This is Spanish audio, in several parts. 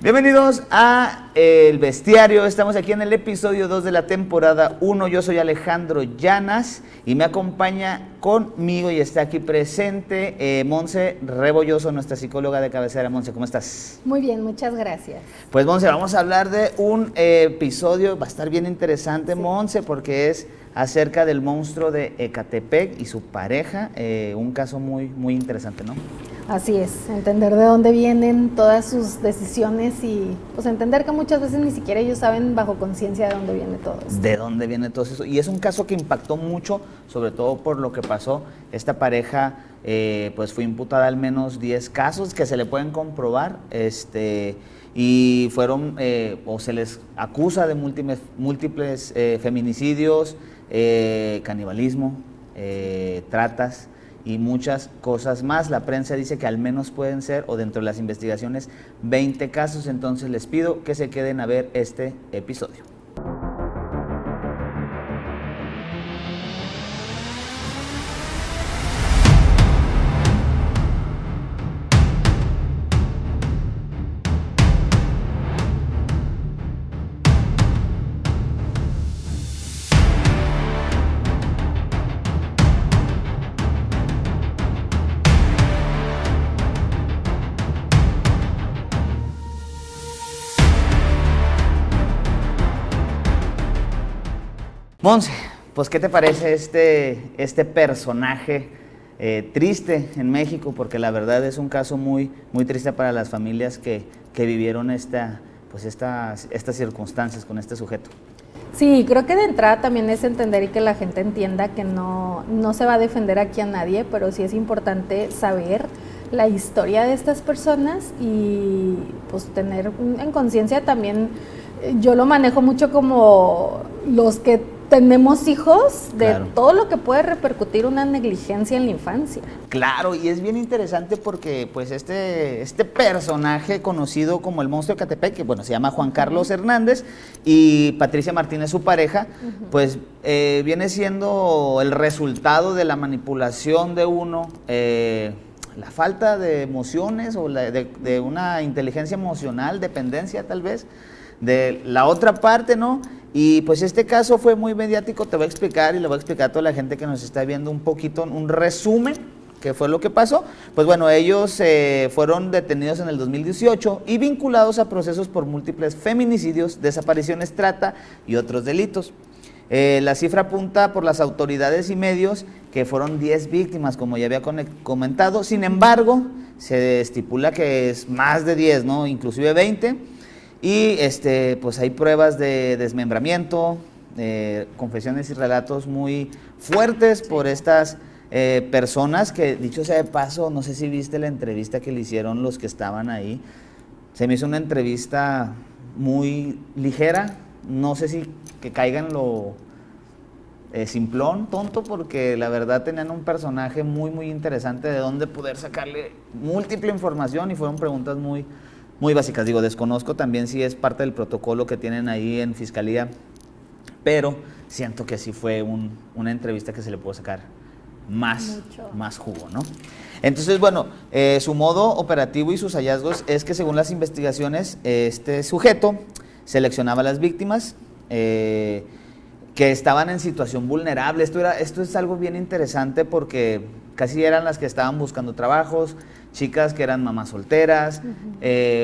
Bienvenidos a El Bestiario. Estamos aquí en el episodio 2 de la temporada 1. Yo soy Alejandro Llanas y me acompaña conmigo y está aquí presente Monse Rebolloso, nuestra psicóloga de cabecera. Monse, ¿cómo estás? Muy bien, muchas gracias. Pues Monse, vamos a hablar de un episodio, va a estar bien interesante, sí. Monse, porque es acerca del monstruo de Ecatepec y su pareja, un caso muy interesante, ¿no? Así es, entender de dónde vienen todas sus decisiones y pues entender que muchas veces ni siquiera ellos saben bajo conciencia de dónde viene todo esto. De dónde viene todo eso. Y es un caso que impactó mucho, sobre todo por lo que pasó. Esta pareja pues fue imputada al menos 10 casos que se le pueden comprobar, y fueron, o se les acusa de múltiples feminicidios, canibalismo, tratas y muchas cosas más. La prensa dice que al menos pueden ser, o dentro de las investigaciones, 20 casos. Entonces les pido que se queden a ver este episodio. Monse, pues ¿qué te parece este personaje triste en México? Porque la verdad es un caso muy triste para las familias que vivieron estas circunstancias con este sujeto. Sí, creo que de entrada también es entender y que la gente entienda que no se va a defender aquí a nadie, pero sí es importante saber la historia de estas personas y pues tener en conciencia también. Yo lo manejo mucho como los que tenemos hijos, de claro, todo lo que puede repercutir una negligencia en la infancia. Claro, y es bien interesante porque pues este personaje conocido como el monstruo de Ecatepec, que bueno, se llama Juan Carlos Hernández, y Patricia Martínez, su pareja, pues viene siendo el resultado de la manipulación de uno, la falta de emociones o de una inteligencia emocional, dependencia tal vez, de la otra parte, ¿no? Y pues este caso fue muy mediático. Te voy a explicar y le voy a explicar a toda la gente que nos está viendo un poquito, un resumen, qué fue lo que pasó. Pues bueno, ellos fueron detenidos en el 2018 y vinculados a procesos por múltiples feminicidios, desapariciones, trata y otros delitos. La cifra apunta por las autoridades y medios que fueron 10 víctimas, como ya había comentado. Sin embargo, se estipula que es más de 10, ¿no? Inclusive 20. Y pues hay pruebas de desmembramiento, confesiones y relatos muy fuertes por estas personas que, dicho sea de paso, no sé si viste la entrevista que le hicieron los que estaban ahí. Se me hizo una entrevista muy ligera, no sé si que caiga en lo simplón, tonto, porque la verdad tenían un personaje muy interesante de donde poder sacarle múltiple información y fueron preguntas muy básicas. Digo, desconozco también si es parte del protocolo que tienen ahí en Fiscalía, pero siento que sí fue una entrevista que se le pudo sacar más jugo, ¿no? Entonces, bueno, su modo operativo y sus hallazgos es que según las investigaciones, este sujeto seleccionaba a las víctimas que estaban en situación vulnerable. Esto es algo bien interesante porque casi eran las que estaban buscando trabajos, chicas que eran mamás solteras,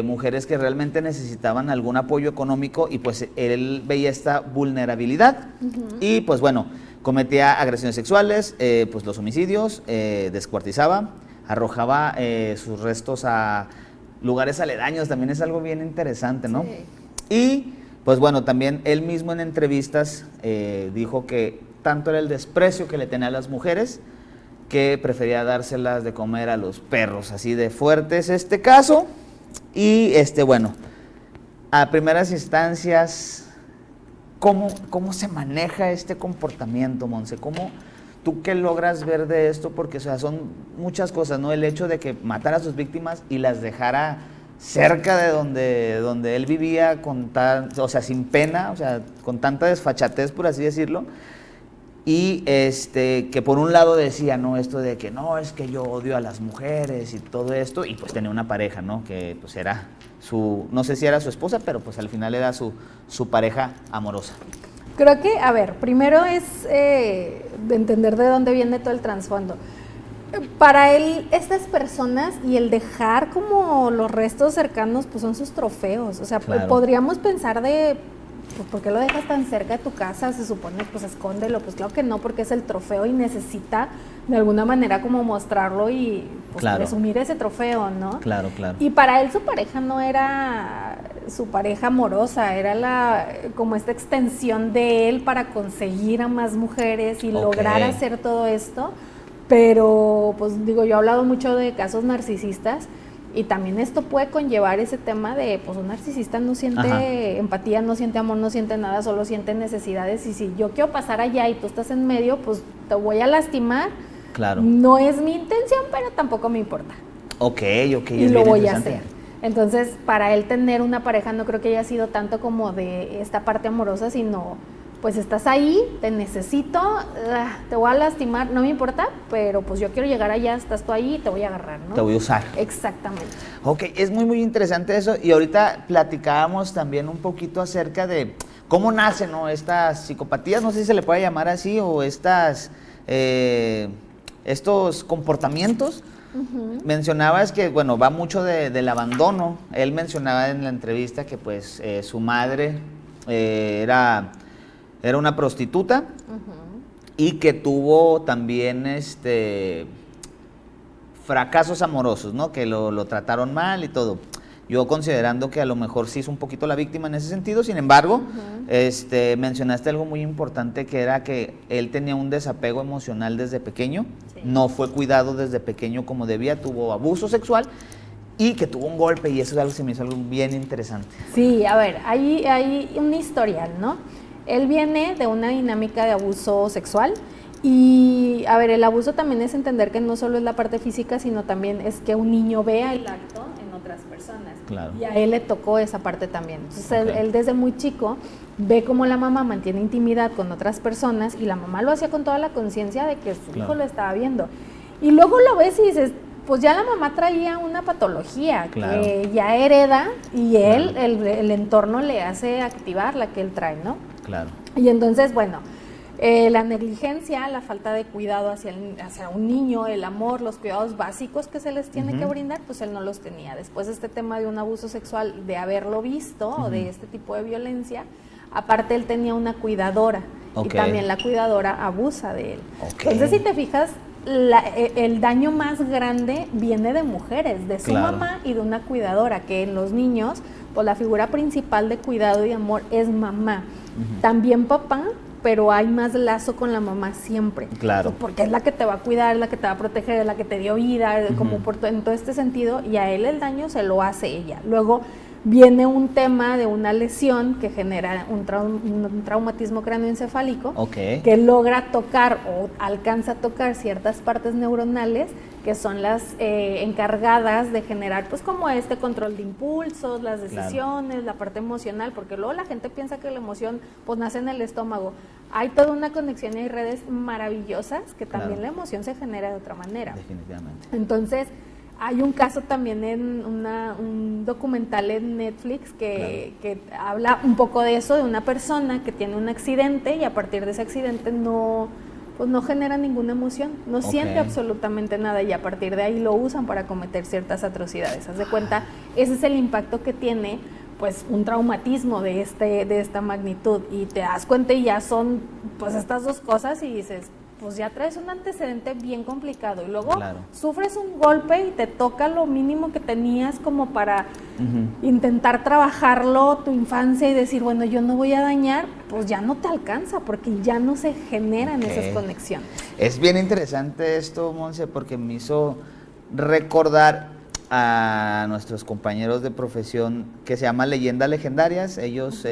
mujeres que realmente necesitaban algún apoyo económico, y pues él veía esta vulnerabilidad y pues bueno, cometía agresiones sexuales, pues los homicidios, descuartizaba, arrojaba sus restos a lugares aledaños. También es algo bien interesante, ¿no? Sí. Y pues bueno, también él mismo en entrevistas dijo que tanto era el desprecio que le tenía a las mujeres que prefería dárselas de comer a los perros. Así de fuerte es este caso. Y bueno, a primeras instancias, ¿cómo se maneja este comportamiento, Monse? ¿Tú qué logras ver de esto? Porque o sea, son muchas cosas, ¿no? El hecho de que matara a sus víctimas y las dejara cerca de donde él vivía, sin pena, o sea, con tanta desfachatez, por así decirlo. y que por un lado decía, ¿no? Esto de que no, es que yo odio a las mujeres y todo esto, y pues tenía una pareja, ¿no? Que pues era no sé si era su esposa, pero pues al final era su pareja amorosa. Creo que, a ver, primero es de entender de dónde viene todo el trasfondo. Para él, estas personas y el dejar como los restos cercanos, pues son sus trofeos. O sea, claro. Podríamos pensar de, pues, ¿por qué lo dejas tan cerca de tu casa? Se supone, pues escóndelo. Pues claro que no, porque es el trofeo y necesita de alguna manera como mostrarlo y pues claro. presumir ese trofeo, ¿no? Claro, claro. Y para él su pareja no era su pareja amorosa, era como esta extensión de él para conseguir a más mujeres y lograr hacer todo esto. Pero, pues digo, yo he hablado mucho de casos narcisistas y también esto puede conllevar ese tema de, pues un narcisista no siente empatía, no siente amor, no siente nada, solo siente necesidades, y si yo quiero pasar allá y tú estás en medio, pues te voy a lastimar. Claro. No es mi intención, pero tampoco me importa. Ok. Y lo voy a hacer. Entonces, para él tener una pareja no creo que haya sido tanto como de esta parte amorosa, sino pues estás ahí, te necesito, te voy a lastimar, no me importa, pero pues yo quiero llegar allá, estás tú ahí y te voy a agarrar, ¿no? Te voy a usar. Exactamente. Ok, es muy, muy interesante eso, y ahorita platicábamos también un poquito acerca de cómo nacen, ¿no? Estas psicopatías, no sé si se le puede llamar así, o estos comportamientos. Uh-huh. Mencionabas que, bueno, va mucho del abandono. Él mencionaba en la entrevista que pues su madre era una prostituta. Uh-huh. Y que tuvo también fracasos amorosos, ¿no? Que lo trataron mal y todo. Yo considerando que a lo mejor sí es un poquito la víctima en ese sentido, sin embargo, uh-huh, mencionaste algo muy importante, que era que él tenía un desapego emocional desde pequeño, sí, no fue cuidado desde pequeño como debía, tuvo abuso sexual y que tuvo un golpe, y eso es algo que se me hizo algo bien interesante. Sí, a ver, hay un historial, ¿no? Él viene de una dinámica de abuso sexual. Y, a ver, el abuso también es entender que no solo es la parte física, sino también es que un niño vea el acto en otras personas. Claro. Y a él le tocó esa parte también. Entonces, él desde muy chico ve cómo la mamá mantiene intimidad con otras personas, y la mamá lo hacía con toda la conciencia de que su hijo lo estaba viendo. Y luego lo ves y dices, pues ya la mamá traía una patología que ya hereda, y él, el entorno le hace activar la que él trae, ¿no? Claro. Y entonces, bueno, la negligencia, la falta de cuidado hacia un niño, el amor, los cuidados básicos que se les tiene que brindar, pues él no los tenía. Después de este tema de un abuso sexual, de haberlo visto, o de este tipo de violencia, aparte él tenía una cuidadora, y también la cuidadora abusa de él. Entonces, si te fijas, el daño más grande viene de mujeres, de su mamá y de una cuidadora, que en los niños, pues la figura principal de cuidado y amor es mamá. También papá, pero hay más lazo con la mamá siempre. Claro. Porque es la que te va a cuidar, es la que te va a proteger, es la que te dio vida, como en todo este sentido, y a él el daño se lo hace ella. Luego viene un tema de una lesión que genera un traumatismo cráneoencefálico, que logra tocar o alcanza a tocar ciertas partes neuronales que son las encargadas de generar, pues, como este control de impulsos, las decisiones, la parte emocional, porque luego la gente piensa que la emoción pues nace en el estómago. Hay toda una conexión y hay redes maravillosas que también la emoción se genera de otra manera. Definitivamente. Entonces, hay un caso también en un documental en Netflix que habla un poco de eso, de una persona que tiene un accidente, y a partir de ese accidente no genera ninguna emoción, no siente absolutamente nada, y a partir de ahí lo usan para cometer ciertas atrocidades. Haz de cuenta, ese es el impacto que tiene pues un traumatismo de esta magnitud, y te das cuenta y ya son pues estas dos cosas, y dices, pues ya traes un antecedente bien complicado, y luego sufres un golpe y te toca lo mínimo que tenías como para intentar trabajarlo tu infancia y decir, bueno, yo no voy a dañar, pues ya no te alcanza, porque ya no se generan esas conexiones. Es bien interesante esto, Monse, porque me hizo recordar a nuestros compañeros de profesión que se llama Leyendas Legendarias. Ellos,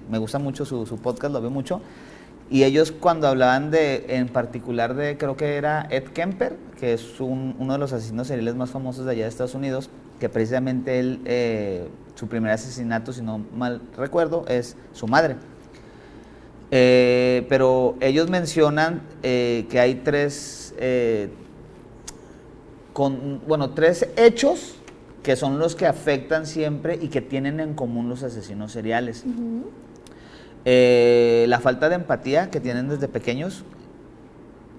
me gusta mucho su podcast, lo veo mucho. Y ellos, cuando hablaban en particular de, creo que era Ed Kemper, que es uno de los asesinos seriales más famosos de allá de Estados Unidos, que precisamente él, su primer asesinato, si no mal recuerdo, es su madre. Pero ellos mencionan que hay tres hechos que son los que afectan siempre y que tienen en común los asesinos seriales. La falta de empatía que tienen desde pequeños,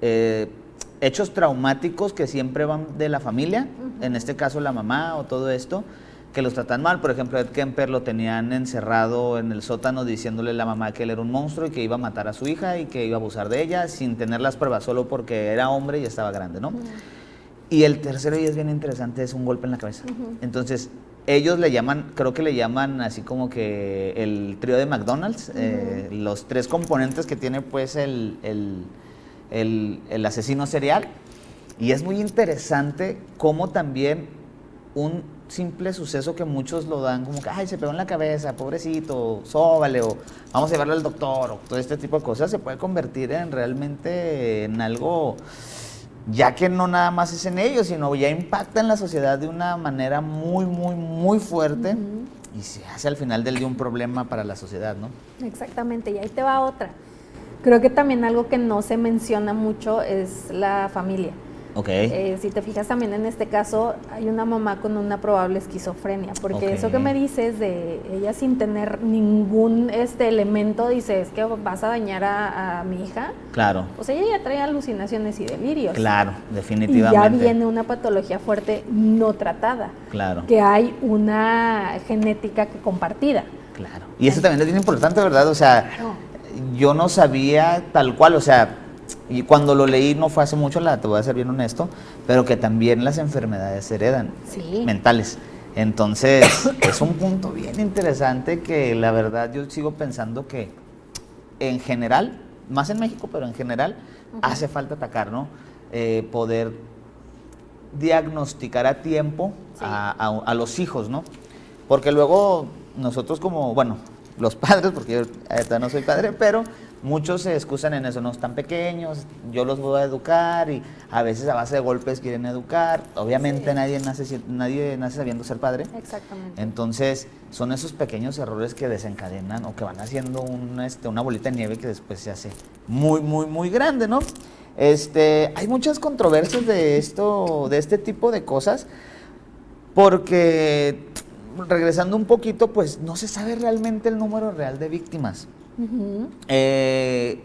hechos traumáticos que siempre van de la familia, en este caso la mamá o todo esto, que los tratan mal. Por ejemplo, Ed Kemper lo tenían encerrado en el sótano diciéndole a la mamá que él era un monstruo y que iba a matar a su hija y que iba a abusar de ella sin tener las pruebas, solo porque era hombre y estaba grande, ¿no? Y el tercero, y es bien interesante, es un golpe en la cabeza. Entonces, ellos le llaman, creo que le llaman así como que el trío de McDonald's, los tres componentes que tiene pues el asesino serial. Y es muy interesante cómo también un simple suceso que muchos lo dan como que, ay, se pegó en la cabeza, pobrecito, sóbale, o vamos a llevarlo al doctor, o todo este tipo de cosas, se puede convertir realmente en algo, ya que no nada más es en ellos, sino ya impacta en la sociedad de una manera muy, muy, muy fuerte, y se hace al final del día un problema para la sociedad, ¿no? Exactamente, y ahí te va otra. Creo que también algo que no se menciona mucho es la familia. Okay. Si te fijas también en este caso hay una mamá con una probable esquizofrenia, porque eso que me dices de ella sin tener ningún elemento, dice, es que vas a dañar a mi hija. Claro. Pues ella ya trae alucinaciones y delirios. Claro, definitivamente. Y ya viene una patología fuerte no tratada. Claro. Que hay una genética compartida. Claro. Y eso también es bien importante, ¿verdad? O sea, claro, yo no sabía tal cual, o sea, y cuando lo leí no fue hace mucho, te voy a ser bien honesto, pero que también las enfermedades se heredan, mentales. Entonces, es un punto bien interesante que la verdad yo sigo pensando que en general, más en México, pero en general, hace falta atacar, ¿no? Poder diagnosticar a tiempo a los hijos, ¿no? Porque luego nosotros como, bueno, los padres, porque yo ahorita no soy padre, pero muchos se excusan en eso, no están pequeños, yo los voy a educar y a veces a base de golpes quieren educar. Obviamente nadie nace sabiendo ser padre. Exactamente. Entonces son esos pequeños errores que desencadenan o que van haciendo una bolita de nieve que después se hace muy, muy, muy grande, ¿no? Hay muchas controversias de este tipo de cosas porque, regresando un poquito, pues no se sabe realmente el número real de víctimas. Él,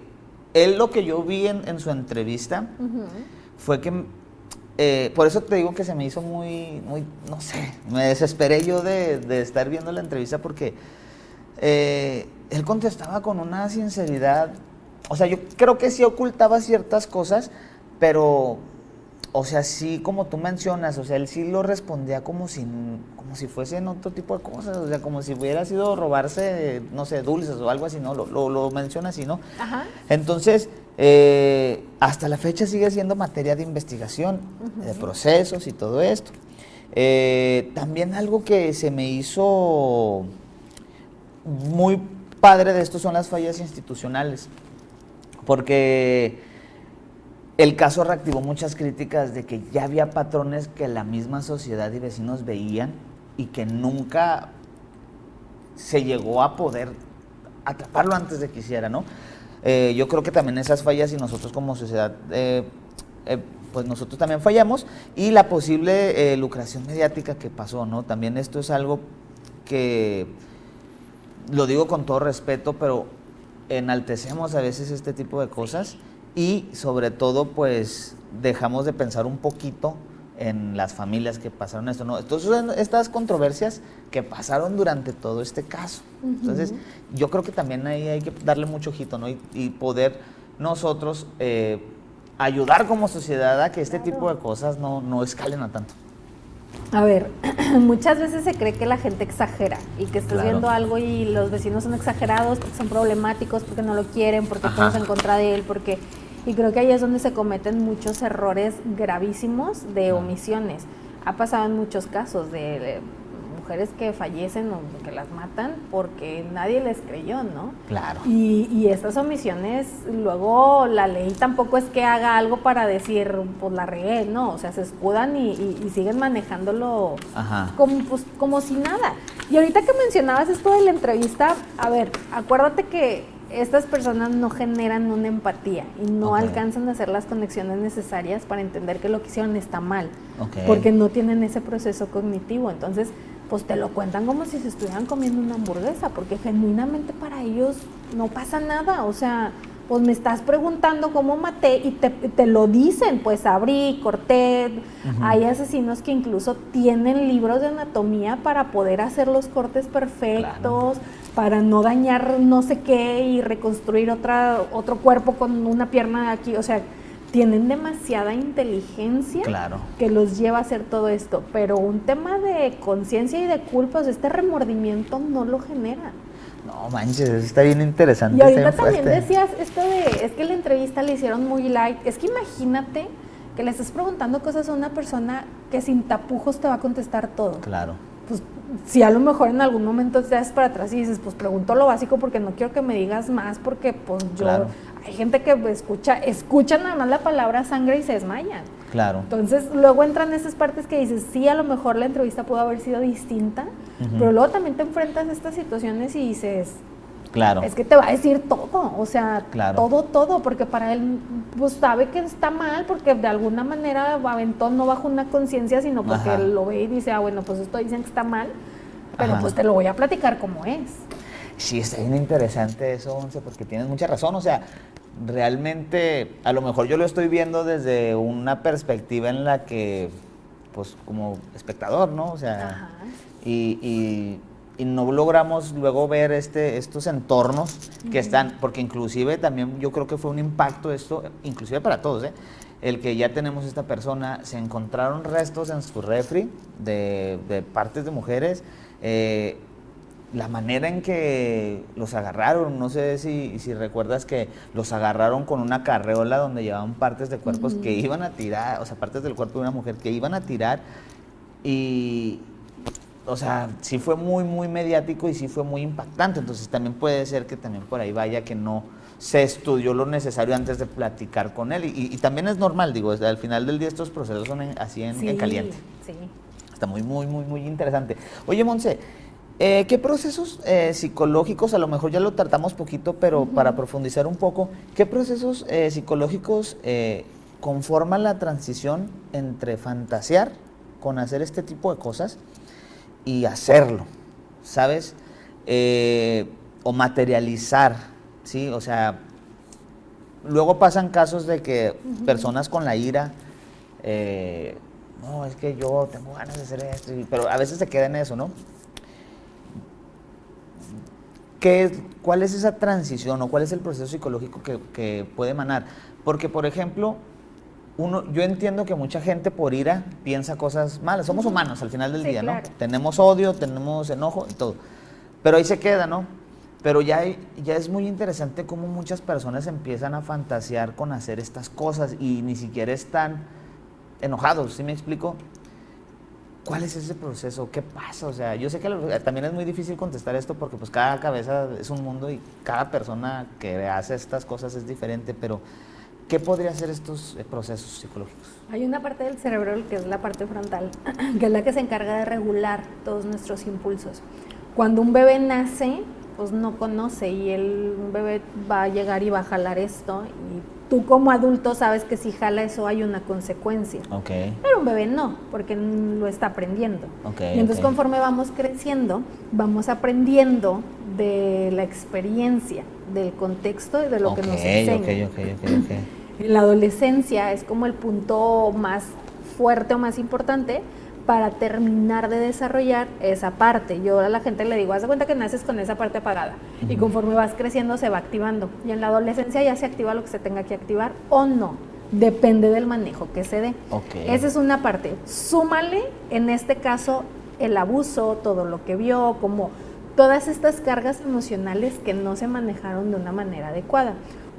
lo que yo vi en su entrevista fue que, por eso te digo que se me hizo muy, no sé, me desesperé yo de estar viendo la entrevista porque él contestaba con una sinceridad, o sea, yo creo que sí ocultaba ciertas cosas, pero, o sea, sí, como tú mencionas, o sea, él sí lo respondía como si fuesen otro tipo de cosas, o sea, como si hubiera sido robarse, no sé, dulces o algo así, ¿no? Lo menciona así, ¿no? Ajá. Entonces, hasta la fecha sigue siendo materia de investigación, de procesos y todo esto. También algo que se me hizo muy padre de esto son las fallas institucionales, porque el caso reactivó muchas críticas de que ya había patrones que la misma sociedad y vecinos veían y que nunca se llegó a poder atraparlo antes de que hiciera, ¿no? Yo creo que también esas fallas y nosotros como sociedad, pues nosotros también fallamos, y la posible lucración mediática que pasó, ¿no? También esto es algo que, lo digo con todo respeto, pero enaltecemos a veces este tipo de cosas y sobre todo pues dejamos de pensar un poquito en las familias que pasaron esto, ¿no? Entonces, estas controversias que pasaron durante todo este caso. Entonces, yo creo que también ahí hay que darle mucho ojito, ¿no? Y poder nosotros ayudar como sociedad a que este tipo de cosas no escalen a tanto. A ver, muchas veces se cree que la gente exagera y que estás viendo algo y los vecinos son exagerados porque son problemáticos, porque no lo quieren, porque estamos en contra de él, porque... Y creo que ahí es donde se cometen muchos errores gravísimos de omisiones. Ha pasado en muchos casos de mujeres que fallecen o que las matan porque nadie les creyó, ¿no? Claro. Y estas omisiones, luego la ley tampoco es que haga algo para decir, pues la regué, ¿no? O sea, se escudan y siguen manejándolo como si nada. Y ahorita que mencionabas esto de la entrevista, a ver, acuérdate que estas personas no generan una empatía y no alcanzan a hacer las conexiones necesarias para entender que lo que hicieron está mal, porque no tienen ese proceso cognitivo. Entonces, pues te lo cuentan como si se estuvieran comiendo una hamburguesa, porque genuinamente para ellos no pasa nada. O sea, pues me estás preguntando cómo maté y te lo dicen, pues abrí, corté. Hay asesinos que incluso tienen libros de anatomía para poder hacer los cortes perfectos, para no dañar no sé qué y reconstruir otro cuerpo con una pierna aquí. O sea, tienen demasiada inteligencia que los lleva a hacer todo esto, pero un tema de conciencia y de culpa, o sea, este remordimiento no lo genera. No manches, está bien interesante. Y ahorita también decías esto de, es que la entrevista le hicieron muy light. Es que imagínate que le estás preguntando cosas a una persona que sin tapujos te va a contestar todo. Claro. Pues si a lo mejor en algún momento te das para atrás y dices, pues pregunto lo básico porque no quiero que me digas más, porque pues yo, hay gente que escucha nada más la palabra sangre y se desmayan. Claro. Entonces luego entran esas partes que dices, sí, a lo mejor la entrevista pudo haber sido distinta, pero luego también te enfrentas a estas situaciones y dices, es que te va a decir todo, o sea, todo, porque para él pues sabe que está mal, porque de alguna manera aventó no bajo una conciencia, sino porque él lo ve y dice, bueno, pues esto dicen que está mal, pero pues te lo voy a platicar como es. Sí, está bien interesante eso, Once, porque tienes mucha razón, o sea, realmente, a lo mejor yo lo estoy viendo desde una perspectiva en la que, pues, como espectador, ¿no? O sea, y no logramos luego ver estos entornos que están, porque inclusive también yo creo que fue un impacto esto, inclusive para todos, el que ya tenemos esta persona, se encontraron restos en su refri de partes de mujeres, la manera en que los agarraron, no sé si recuerdas que los agarraron con una carreola donde llevaban partes de cuerpos que iban a tirar, o sea, partes del cuerpo de una mujer que iban a tirar y, o sea, sí fue muy, muy mediático y sí fue muy impactante, entonces también puede ser que también por ahí vaya que no se estudió lo necesario antes de platicar con él y también es normal, digo, al final del día estos procesos son así en caliente. Sí. Está muy, muy, muy, muy interesante. Oye, Monse, ¿qué procesos psicológicos, a lo mejor ya lo tratamos poquito, pero para profundizar un poco, qué procesos psicológicos conforman la transición entre fantasear con hacer este tipo de cosas y hacerlo, ¿sabes? O materializar, ¿sí? O sea, luego pasan casos de que personas con la ira, no, es que yo tengo ganas de hacer esto, pero a veces se queda en eso, ¿no? ¿Cuál es esa transición o cuál es el proceso psicológico que puede emanar? Porque, por ejemplo, yo entiendo que mucha gente por ira piensa cosas malas. Somos humanos al final del día, ¿no? Tenemos odio, tenemos enojo y todo. Pero ahí se queda, ¿no? Pero ya es muy interesante cómo muchas personas empiezan a fantasear con hacer estas cosas y ni siquiera están enojados, ¿sí me explico? ¿Cuál es ese proceso? ¿Qué pasa? O sea, yo sé que también es muy difícil contestar esto porque pues cada cabeza es un mundo y cada persona que hace estas cosas es diferente, pero ¿qué podría ser estos procesos psicológicos? Hay una parte del cerebro que es la parte frontal, que es la que se encarga de regular todos nuestros impulsos. Cuando un bebé nace, pues no conoce y un bebé va a llegar y va a jalar esto y tú como adulto sabes que si jala eso hay una consecuencia. Pero un bebé no, porque lo está aprendiendo. Y entonces conforme vamos creciendo, vamos aprendiendo de la experiencia, del contexto y de lo que nos enseñan. En la adolescencia es como el punto más fuerte o más importante para terminar de desarrollar esa parte. Yo a la gente le digo, haz de cuenta que naces con esa parte apagada y conforme vas creciendo se va activando y en la adolescencia ya se activa lo que se tenga que activar o no, depende del manejo que se dé. Esa es una parte. Súmale en este caso el abuso, todo lo que vio, como todas estas cargas emocionales que no se manejaron de una manera adecuada.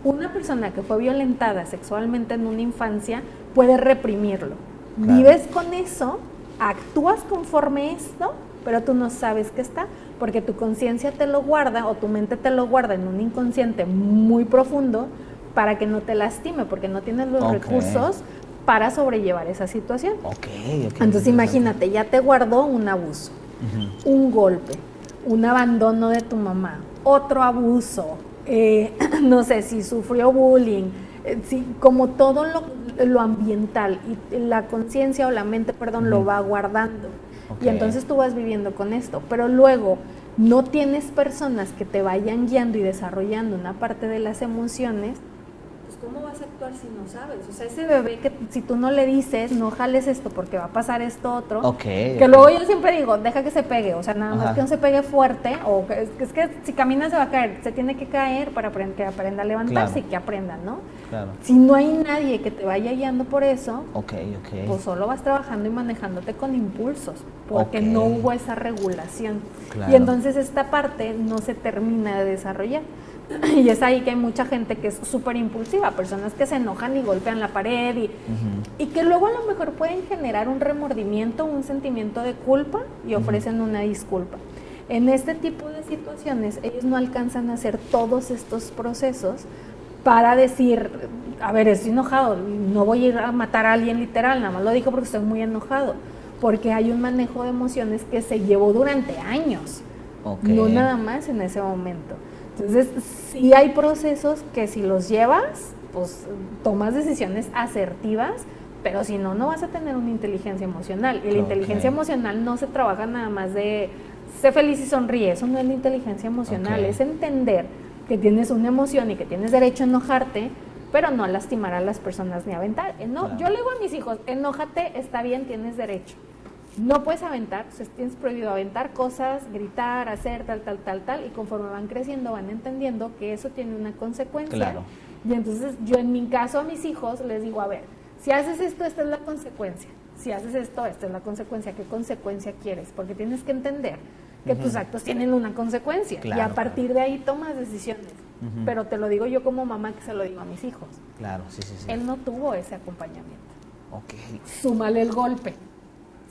Una persona que fue violentada sexualmente en una infancia puede reprimirlo. Vives con eso, actúas conforme esto, pero tú no sabes que está, porque tu conciencia te lo guarda o tu mente te lo guarda en un inconsciente muy profundo para que no te lastime, porque no tienes los recursos para sobrellevar esa situación. Entonces imagínate, ya te guardó un abuso, un golpe, un abandono de tu mamá, otro abuso, no sé, si sufrió bullying, como todo lo ambiental y la conciencia o la mente, perdón, lo va guardando. Y entonces tú vas viviendo con esto, pero luego no tienes personas que te vayan guiando y desarrollando una parte de las emociones. ¿Cómo vas a actuar si no sabes? O sea, ese bebé que si tú no le dices, no jales esto porque va a pasar esto otro, que luego yo siempre digo, deja que se pegue, o sea, nada más que no se pegue fuerte, o es que si camina se va a caer, se tiene que caer para que aprenda a levantarse y que aprenda, ¿no? Claro. Si no hay nadie que te vaya guiando por eso, pues solo vas trabajando y manejándote con impulsos, porque no hubo esa regulación. Claro. Y entonces esta parte no se termina de desarrollar. Y es ahí que hay mucha gente que es súper impulsiva, personas que se enojan y golpean la pared y que luego a lo mejor pueden generar un remordimiento, un sentimiento de culpa y ofrecen una disculpa. En este tipo de situaciones ellos no alcanzan a hacer todos estos procesos para decir, a ver, estoy enojado, no voy a ir a matar a alguien literal, nada más lo digo porque estoy muy enojado, porque hay un manejo de emociones que se llevó durante años, no nada más en ese momento. Entonces, sí hay procesos que si los llevas, pues tomas decisiones asertivas, pero si no, no vas a tener una inteligencia emocional. Y la inteligencia emocional no se trabaja nada más de sé feliz y sonríe, eso no es la inteligencia emocional, es entender que tienes una emoción y que tienes derecho a enojarte, pero no a lastimar a las personas ni aventar. Yo le digo a mis hijos, enójate, está bien, tienes derecho. No puedes aventar, o sea, tienes prohibido aventar cosas, gritar, hacer tal, y conforme van creciendo van entendiendo que eso tiene una consecuencia. Claro. Y entonces yo en mi caso a mis hijos les digo, a ver, si haces esto, esta es la consecuencia. Si haces esto, esta es la consecuencia. ¿Qué consecuencia quieres? Porque tienes que entender que tus actos tienen una consecuencia. Claro, y a partir de ahí tomas decisiones. Pero te lo digo yo como mamá que se lo digo a mis hijos. Claro, sí. Él no tuvo ese acompañamiento. Súmale el golpe.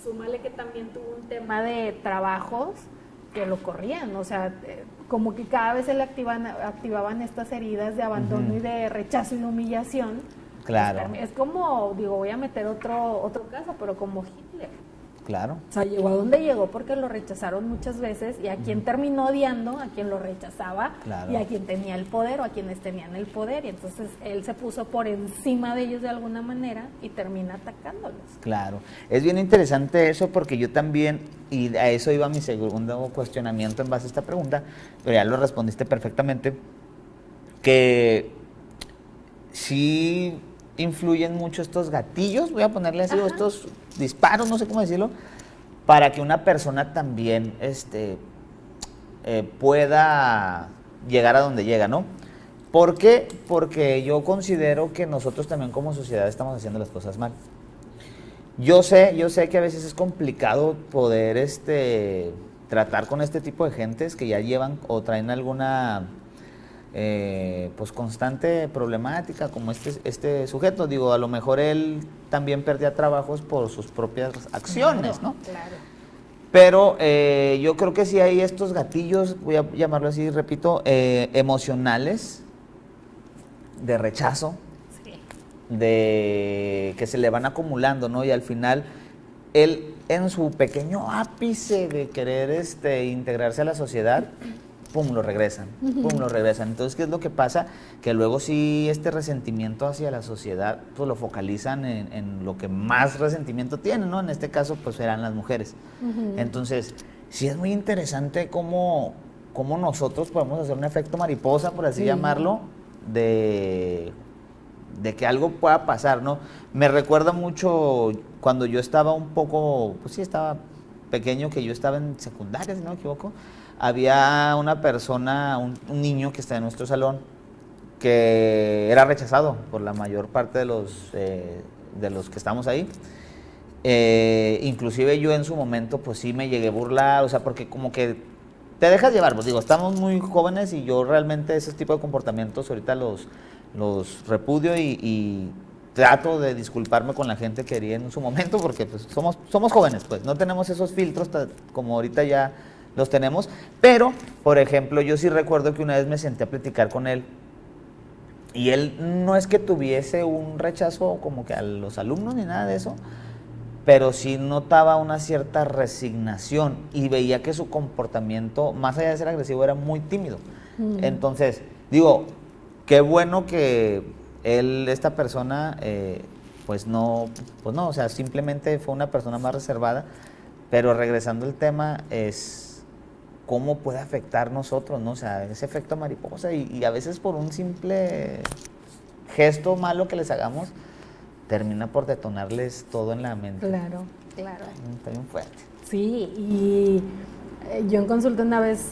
Súmale que también tuvo un tema de trabajos que lo corrían, o sea, como que cada vez se le activaban estas heridas de abandono y de rechazo y de humillación. Claro. Es como, digo, voy a meter otro caso, pero como Hitler. Claro. O sea, llegó a donde llegó porque lo rechazaron muchas veces y a quien terminó odiando, a quien lo rechazaba y a quien tenía el poder o a quienes tenían el poder. Y entonces él se puso por encima de ellos de alguna manera y termina atacándolos. Claro. Es bien interesante eso porque yo también, y a eso iba mi segundo cuestionamiento en base a esta pregunta, pero ya lo respondiste perfectamente, que sí influyen mucho estos gatillos, voy a ponerle así, estos disparos, no sé cómo decirlo, para que una persona también pueda llegar a donde llega, ¿no? ¿Por qué? Porque yo considero que nosotros también como sociedad estamos haciendo las cosas mal. Yo sé que a veces es complicado poder tratar con este tipo de gentes que ya llevan o traen alguna pues constante problemática como este sujeto. Digo, a lo mejor él también perdía trabajos por sus propias acciones, ¿no? Claro. Pero yo creo que sí hay estos gatillos, voy a llamarlo así, repito, emocionales, de rechazo, de que se le van acumulando, ¿no? Y al final, él en su pequeño ápice de querer integrarse a la sociedad, pum, lo regresan. Entonces, ¿qué es lo que pasa? Que luego sí este resentimiento hacia la sociedad, pues lo focalizan en lo que más resentimiento tienen, ¿no? En este caso, pues eran las mujeres. Entonces, sí es muy interesante cómo nosotros podemos hacer un efecto mariposa, por así llamarlo, de que algo pueda pasar, ¿no? Me recuerda mucho cuando yo estaba un poco, pues sí, estaba pequeño, que yo estaba en secundaria, si no me equivoco. Había una persona, un niño que está en nuestro salón, que era rechazado por la mayor parte de los que estamos ahí. Inclusive yo en su momento, pues sí me llegué a burlar, o sea, porque como que te dejas llevar, pues digo, estamos muy jóvenes y yo realmente ese tipo de comportamientos ahorita los repudio y trato de disculparme con la gente que herí en su momento, porque pues somos jóvenes, pues no tenemos esos filtros como ahorita ya los tenemos, pero, por ejemplo, yo sí recuerdo que una vez me senté a platicar con él y él no es que tuviese un rechazo como que a los alumnos ni nada de eso, pero sí notaba una cierta resignación y veía que su comportamiento, más allá de ser agresivo, era muy tímido. Entonces, Digo, qué bueno que esta persona, pues no, o sea, simplemente fue una persona más reservada, pero regresando al tema, es cómo puede afectar nosotros, ¿no? O sea, ese efecto mariposa y a veces por un simple gesto malo que les hagamos, termina por detonarles todo en la mente. Claro, claro. Está bien fuerte. Sí, y yo en consulta una vez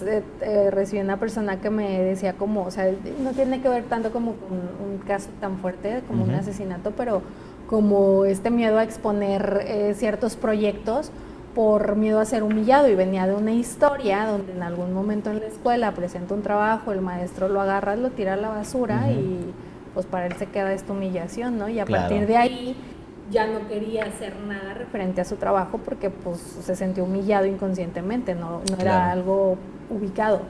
recibí una persona que me decía como, o sea, no tiene que ver tanto como con un caso tan fuerte como un asesinato, pero como este miedo a exponer ciertos proyectos por miedo a ser humillado, y venía de una historia donde en algún momento en la escuela presenta un trabajo, el maestro lo agarra, lo tira a la basura y pues para él se queda esta humillación, ¿no? Y a partir de ahí ya no quería hacer nada referente a su trabajo porque pues se sintió humillado inconscientemente, no era algo ubicado.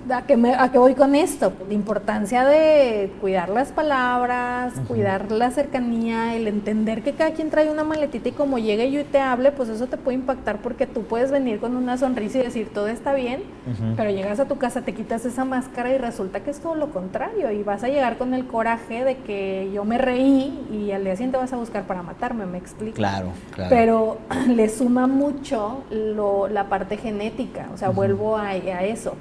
¿A qué voy con esto? La importancia de cuidar las palabras, cuidar la cercanía, el entender que cada quien trae una maletita y como llegue yo y te hable, pues eso te puede impactar porque tú puedes venir con una sonrisa y decir todo está bien, pero llegas a tu casa, te quitas esa máscara y resulta que es todo lo contrario y vas a llegar con el coraje de que yo me reí y al día siguiente vas a buscar para matarme, ¿me explico? Claro. Pero le suma mucho la parte genética, o sea, vuelvo a eso.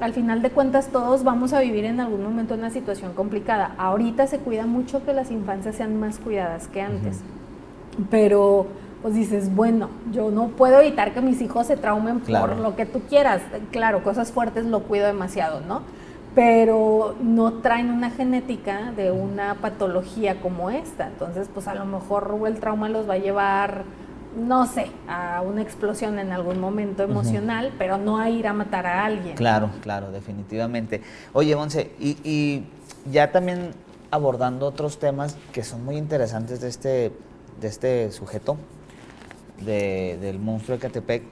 Al final de cuentas todos vamos a vivir en algún momento una situación complicada. Ahorita se cuida mucho que las infancias sean más cuidadas que antes, pero pues dices, bueno, yo no puedo evitar que mis hijos se traumen por lo que tú quieras. Claro, cosas fuertes lo cuido demasiado, ¿no? Pero no traen una genética de una patología como esta. Entonces, pues a lo mejor el trauma los va a llevar, no sé, a una explosión en algún momento emocional, pero no a ir a matar a alguien. Claro, definitivamente. Oye, Monse, y ya también abordando otros temas que son muy interesantes de este sujeto, del monstruo de Ecatepec,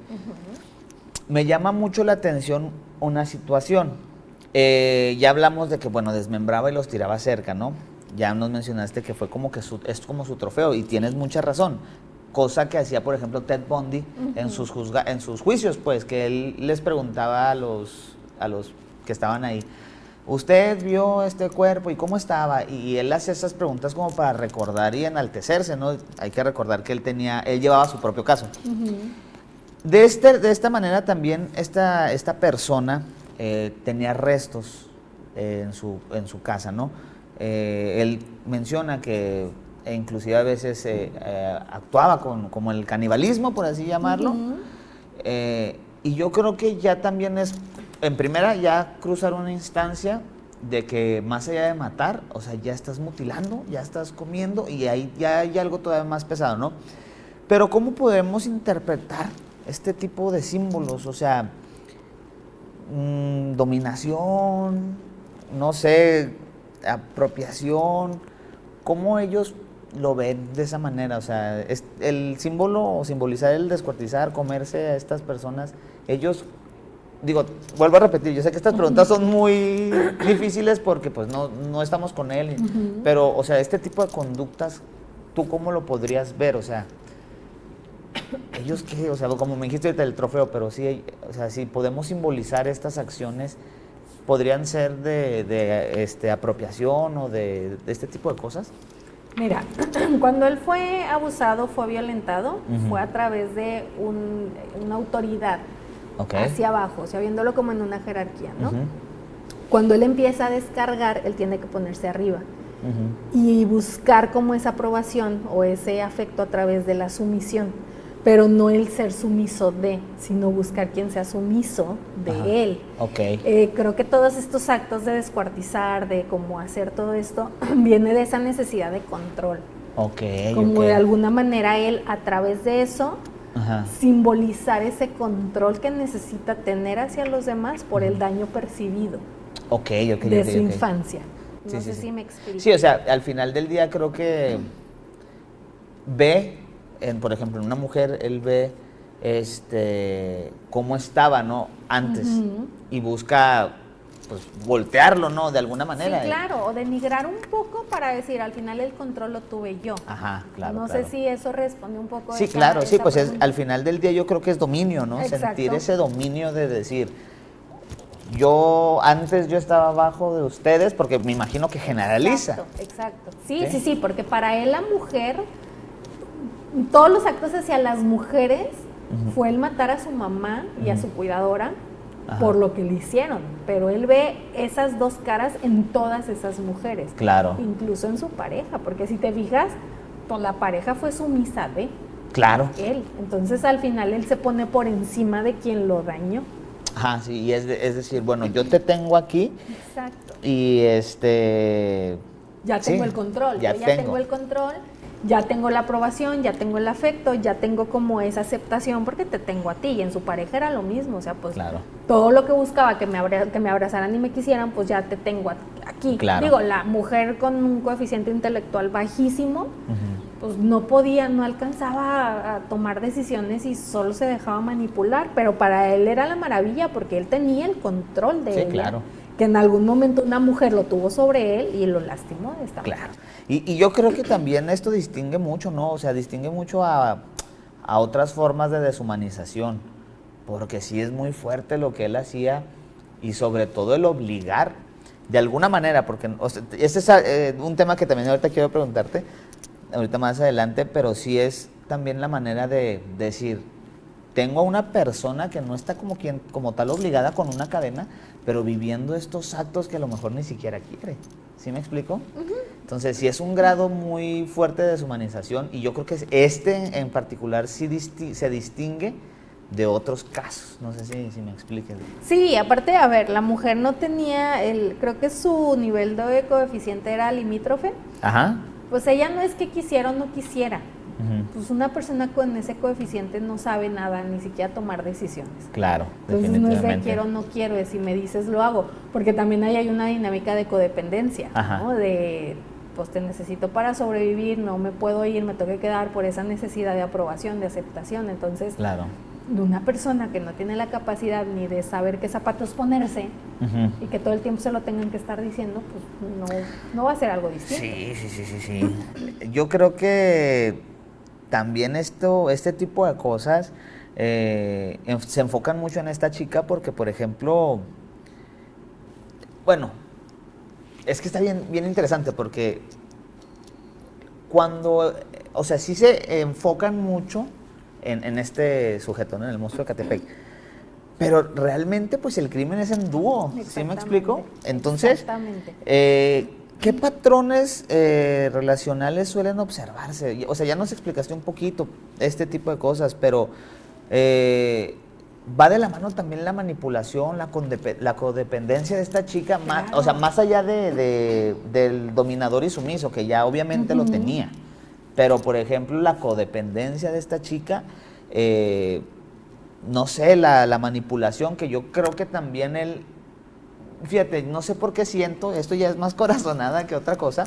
me llama mucho la atención una situación. Ya hablamos de que, bueno, desmembraba y los tiraba cerca, ¿no? Ya nos mencionaste que fue como que es como su trofeo, y tienes mucha razón. Cosa que hacía, por ejemplo, Ted Bundy en sus juicios, pues, que él les preguntaba a los que estaban ahí, ¿usted vio este cuerpo y cómo estaba? Y él hacía esas preguntas como para recordar y enaltecerse, ¿no? Hay que recordar que él llevaba su propio caso. De esta manera también esta persona tenía restos en su casa, ¿no? Él menciona que inclusive a veces actuaba como el canibalismo, por así llamarlo. Y yo creo que ya también es, en primera, ya cruzar una instancia de que más allá de matar, o sea, ya estás mutilando, ya estás comiendo, y ahí ya hay algo todavía más pesado, ¿no? Pero ¿cómo podemos interpretar este tipo de símbolos? O sea, dominación, no sé, apropiación, ¿cómo ellos lo ven de esa manera? O sea, el símbolo o simbolizar el descuartizar, comerse a estas personas, ellos, digo, vuelvo a repetir, yo sé que estas preguntas son muy difíciles porque pues no estamos con él, pero, o sea, este tipo de conductas, ¿tú cómo lo podrías ver? O sea, ellos qué, o sea, como me dijiste ahorita el trofeo, pero sí, o sea, si podemos simbolizar estas acciones, ¿podrían ser de apropiación o de este tipo de cosas? Mira, cuando él fue abusado, fue violentado, fue a través de una autoridad hacia abajo, o sea, viéndolo como en una jerarquía, ¿no? Cuando él empieza a descargar, él tiene que ponerse arriba y buscar como esa aprobación o ese afecto a través de la sumisión, pero no el ser sumiso sino buscar quien sea sumiso de él. Creo que todos estos actos de descuartizar, de cómo hacer todo esto, viene de esa necesidad de control. Como de alguna manera él, a través de eso, simbolizar ese control que necesita tener hacia los demás por el daño percibido de su infancia. No sé si me explico. Sí, o sea, al final del día creo que ve, por ejemplo, en una mujer, él ve cómo estaba, ¿no? Antes, y busca, pues, voltearlo, ¿no? De alguna manera. Sí, claro, o denigrar un poco para decir, al final el control lo tuve yo. Claro. No sé si eso responde un poco a sí, claro, sí, pues al final del día yo creo que es dominio, ¿no? Exacto. Sentir ese dominio de decir, antes yo estaba abajo de ustedes, porque me imagino que generaliza. Exacto. Sí, porque para él la mujer, todos los actos hacia las mujeres fue el matar a su mamá y a su cuidadora por lo que le hicieron, pero él ve esas dos caras en todas esas mujeres. Claro. Incluso en su pareja, porque si te fijas, pues la pareja fue sumisa de él. Entonces al final él se pone por encima de quien lo dañó. Ajá, sí, y es decir, bueno, yo te tengo aquí. Exacto. Y ya tengo el control, ya tengo el control, ya tengo la aprobación, ya tengo el afecto, ya tengo como esa aceptación porque te tengo a ti. Y en su pareja era lo mismo, o sea, pues todo lo que buscaba que me abrazaran y me quisieran, pues ya te tengo aquí. Claro. Digo, la mujer con un coeficiente intelectual bajísimo, pues no alcanzaba a tomar decisiones y solo se dejaba manipular, pero para él era la maravilla porque él tenía el control de ella. Claro. Que en algún momento una mujer lo tuvo sobre él y lo lastimó de esta manera. Y yo creo que también esto distingue mucho, ¿no? O sea, distingue mucho a otras formas de deshumanización, porque sí es muy fuerte lo que él hacía y sobre todo el obligar, de alguna manera, porque este es un tema que también ahorita quiero preguntarte, ahorita más adelante, pero sí es también la manera de decir, tengo a una persona que no está como tal obligada con una cadena, pero viviendo estos actos que a lo mejor ni siquiera quiere. ¿Sí me explico? Entonces, sí es un grado muy fuerte de deshumanización y yo creo que este en particular sí se distingue de otros casos. No sé si me expliques. Sí, aparte, a ver, la mujer no tenía creo que su nivel de coeficiente era limítrofe. Ajá. Pues ella no es que quisiera o no quisiera. Pues una persona con ese coeficiente no sabe nada, ni siquiera tomar decisiones. Claro, entonces no es de quiero o no quiero, es si me dices lo hago, porque también ahí hay una dinámica de codependencia, ¿no? De pues te necesito para sobrevivir, no me puedo ir, me tengo que quedar por esa necesidad de aprobación, de aceptación. Entonces, de una persona que no tiene la capacidad ni de saber qué zapatos ponerse y que todo el tiempo se lo tengan que estar diciendo, pues no va a ser algo distinto. Sí. Yo creo que también este tipo de cosas se enfocan mucho en esta chica porque, por ejemplo, bueno, es que está bien interesante porque o sea, sí se enfocan mucho en este sujeto, ¿no? En el monstruo de Ecatepec, pero realmente pues el crimen es en dúo, ¿sí me explico? Entonces, ¿qué patrones relacionales suelen observarse? O sea, ya nos explicaste un poquito este tipo de cosas, pero va de la mano también la manipulación, la codependencia de esta chica, o sea, más allá del dominador y sumiso, que ya obviamente lo tenía. Pero, por ejemplo, la codependencia de esta chica, no sé, la manipulación, que yo creo que también él... Fíjate, no sé por qué siento, esto ya es más corazonada que otra cosa,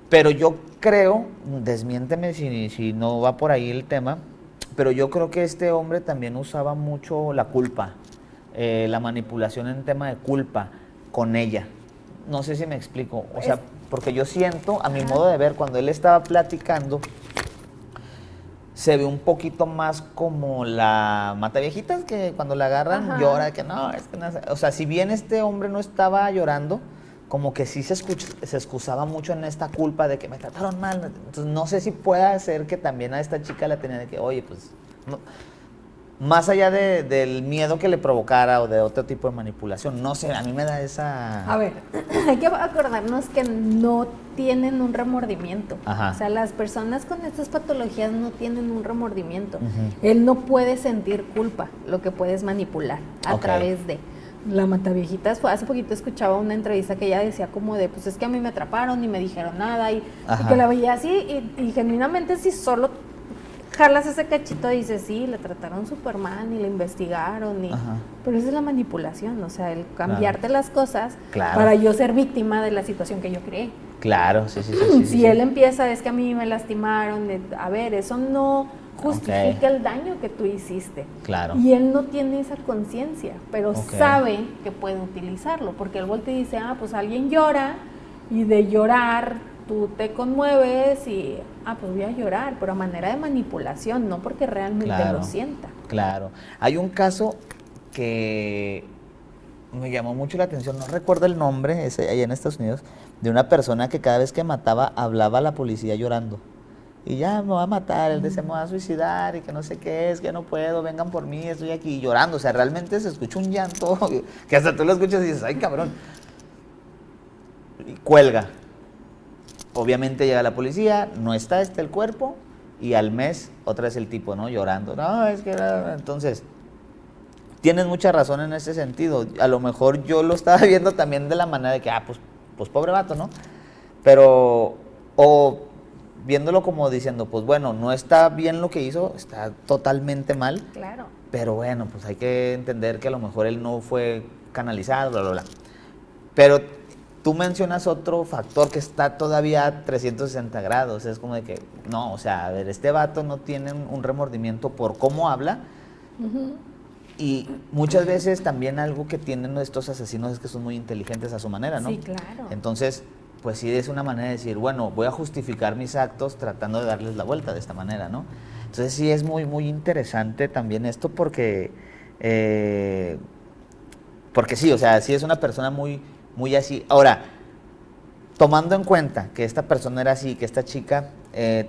pero yo creo, desmiénteme si no va por ahí el tema, pero yo creo que este hombre también usaba mucho la culpa, la manipulación en tema de culpa con ella. No sé si me explico, o sea, porque yo siento, a mi modo de ver, cuando él estaba platicando, se ve un poquito más como la mataviejitas, que cuando la agarran llora, que no, es que no. O sea, si bien este hombre no estaba llorando, como que sí se excusaba mucho en esta culpa de que me trataron mal. Entonces no sé si pueda ser que también a esta chica la tenía de que, oye, pues, no, más allá del miedo que le provocara o de otro tipo de manipulación, no sé, a mí me da esa... A ver, hay que acordarnos que no tienen un remordimiento. O sea, las personas con estas patologías no tienen un remordimiento. Él no puede sentir culpa, lo que puede es manipular a través de... La mataviejitas, hace poquito escuchaba una entrevista que ella decía como de, pues es que a mí me atraparon y me dijeron nada y que la veía así y genuinamente si solo jalas ese cachito y dices, sí, le trataron súper mal y le investigaron pero esa es la manipulación, o sea, el cambiarte las cosas para yo ser víctima de la situación que yo creé. Claro, sí. Si él empieza, es que a mí me lastimaron, a ver, eso no justifica el daño que tú hiciste. Claro. Y él no tiene esa conciencia, pero sabe que puede utilizarlo, porque él voltea y dice, pues alguien llora, y de llorar tú te conmueves y, pues voy a llorar, pero a manera de manipulación, no porque realmente lo sienta. Claro. Hay un caso que me llamó mucho la atención, no recuerdo el nombre, es allá en Estados Unidos, de una persona que cada vez que mataba hablaba a la policía llorando. Y ya me va a matar, él se me va a suicidar y que no sé qué es, que no puedo, vengan por mí, estoy aquí llorando. O sea, realmente se escucha un llanto que hasta tú lo escuchas y dices, ay cabrón. Y cuelga. Obviamente llega la policía, no está el cuerpo y al mes otra vez el tipo, ¿no? Llorando. No, es que... Entonces, tienes mucha razón en ese sentido. A lo mejor yo lo estaba viendo también de la manera de que, pues pobre vato, ¿no? Pero, o viéndolo como diciendo, pues bueno, no está bien lo que hizo, está totalmente mal. Claro. Pero bueno, pues hay que entender que a lo mejor él no fue canalizado, bla, bla, bla. Pero tú mencionas otro factor que está todavía a 360 grados. Es como de que, no, o sea, a ver, este vato no tiene un remordimiento por cómo habla. Y muchas veces también algo que tienen estos asesinos es que son muy inteligentes a su manera, ¿no? Sí, claro. Entonces, pues sí es una manera de decir, bueno, voy a justificar mis actos tratando de darles la vuelta de esta manera, ¿no? Entonces sí es muy, muy interesante también esto porque sí, o sea, sí es una persona muy, muy así. Ahora, tomando en cuenta que esta persona era así, que esta chica,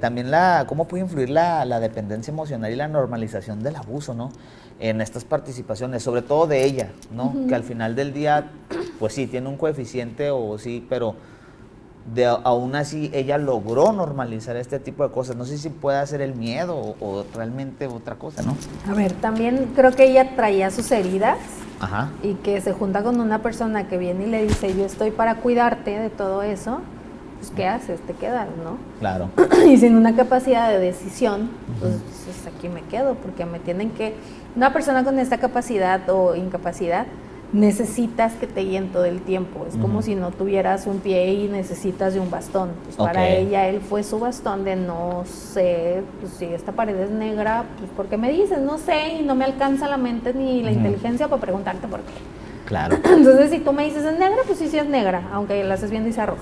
también cómo puede influir la dependencia emocional y la normalización del abuso, ¿no? En estas participaciones, sobre todo de ella, ¿no? Que al final del día, pues sí, tiene un coeficiente o sí, pero aún así ella logró normalizar este tipo de cosas. No sé si puede ser el miedo o realmente otra cosa, ¿no? A ver, también creo que ella traía sus heridas. Ajá. Y que se junta con una persona que viene y le dice, yo estoy para cuidarte de todo eso, pues ¿qué haces? Te quedas, ¿no? Claro. Y sin una capacidad de decisión, pues dices, aquí me quedo, porque me tienen que... Una persona con esta capacidad o incapacidad, necesitas que te guíen todo el tiempo. Es como si no tuvieras un pie y necesitas de un bastón. Pues para ella, él fue su bastón de no sé, pues si esta pared es negra, pues porque me dices, no sé, y no me alcanza la mente ni la inteligencia para preguntarte por qué. Claro. Entonces, si tú me dices es negra, pues sí es negra, aunque la estés viendo y sea roja.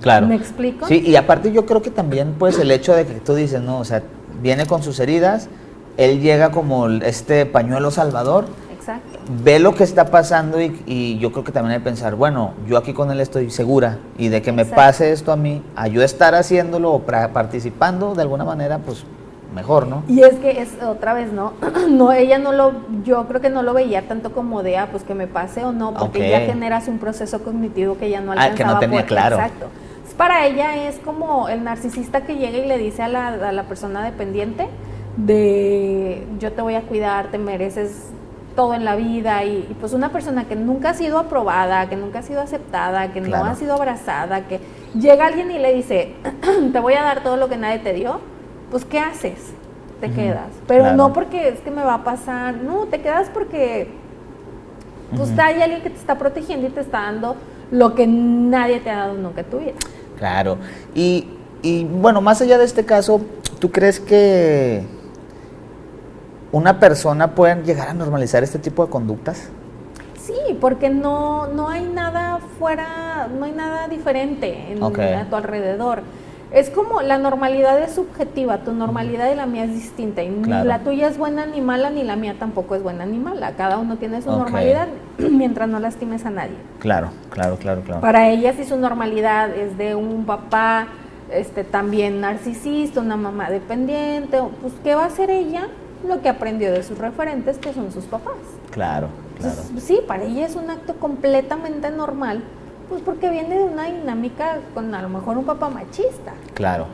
Claro. ¿Me explico? Sí, y aparte yo creo que también, pues, el hecho de que tú dices, no, o sea, viene con sus heridas, él llega como este pañuelo salvador. Exacto. Ve lo que está pasando y yo creo que también hay que pensar, bueno, yo aquí con él estoy segura y de que me pase esto a mí, a yo estar haciéndolo o participando de alguna manera, pues mejor, ¿no? Y es que es otra vez, ¿no? No, ella no yo creo que no lo veía tanto como de, pues que me pase o no, porque ya generas un proceso cognitivo que ya no alcanzaba. Que no tenía claro. Exacto. Para ella es como el narcisista que llega y le dice a la persona dependiente de, yo te voy a cuidar, te mereces todo en la vida, y pues una persona que nunca ha sido aprobada, que nunca ha sido aceptada, que no ha sido abrazada, que llega alguien y le dice, te voy a dar todo lo que nadie te dio, pues ¿qué haces? Te quedas, pero no porque es que me va a pasar, no, te quedas porque pues hay alguien que te está protegiendo y te está dando lo que nadie te ha dado nunca en tu vida. Claro, y bueno, más allá de este caso, ¿tú crees que una persona puede llegar a normalizar este tipo de conductas? Sí, porque no hay nada fuera, no hay nada diferente a tu alrededor. Es como la normalidad es subjetiva, tu normalidad y la mía es distinta. Y ni la tuya es buena ni mala, ni la mía tampoco es buena ni mala. Cada uno tiene su normalidad mientras no lastimes a nadie. Claro. Para ella, si su normalidad es de un papá también narcisista, una mamá dependiente, pues ¿qué va a hacer ella? Lo que aprendió de sus referentes, que son sus papás. Claro. Entonces, sí, para ella es un acto completamente normal, pues porque viene de una dinámica con a lo mejor un papá machista. Claro.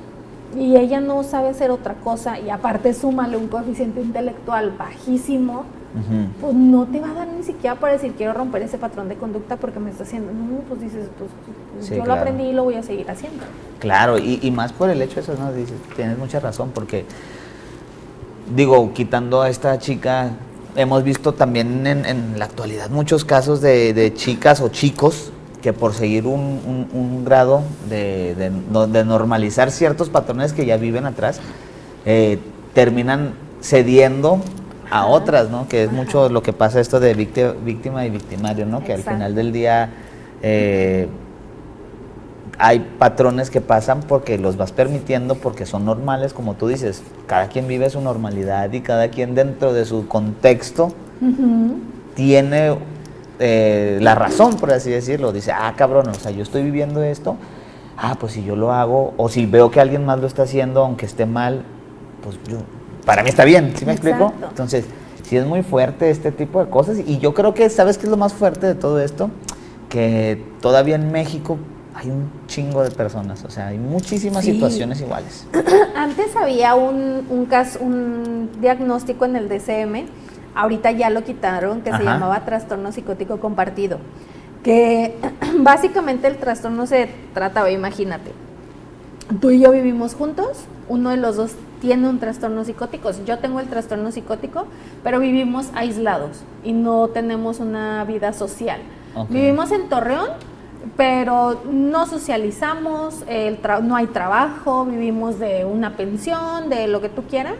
Y ella no sabe hacer otra cosa, y aparte súmale un coeficiente intelectual bajísimo, pues no te va a dar ni siquiera para decir quiero romper ese patrón de conducta porque me está haciendo, no, pues dices, pues yo lo aprendí y lo voy a seguir haciendo. Claro, y más por el hecho de eso, ¿no? Dices, tienes mucha razón, porque digo, quitando a esta chica, hemos visto también en la actualidad muchos casos de chicas o chicos que por seguir un grado de normalizar ciertos patrones que ya viven atrás, terminan cediendo a otras, ¿no? Que es mucho lo que pasa esto de víctima y victimario, ¿no? Que al final del día hay patrones que pasan porque los vas permitiendo, porque son normales, como tú dices, cada quien vive su normalidad y cada quien dentro de su contexto tiene la razón, por así decirlo. Dice, cabrón, o sea, yo estoy viviendo esto, pues si yo lo hago, o si veo que alguien más lo está haciendo, aunque esté mal, pues para mí está bien, ¿sí me explico? Entonces, sí es muy fuerte este tipo de cosas, y yo creo que, ¿sabes qué es lo más fuerte de todo esto? Que todavía en México hay un chingo de personas, o sea, hay muchísimas situaciones iguales. Antes había un caso, un diagnóstico en el DSM, ahorita ya lo quitaron, que se llamaba trastorno psicótico compartido, que básicamente el trastorno se trataba, imagínate, tú y yo vivimos juntos, uno de los dos tiene un trastorno psicótico, yo tengo el trastorno psicótico, pero vivimos aislados y no tenemos una vida social. Vivimos en Torreón, pero no socializamos, no hay trabajo, vivimos de una pensión, de lo que tú quieras,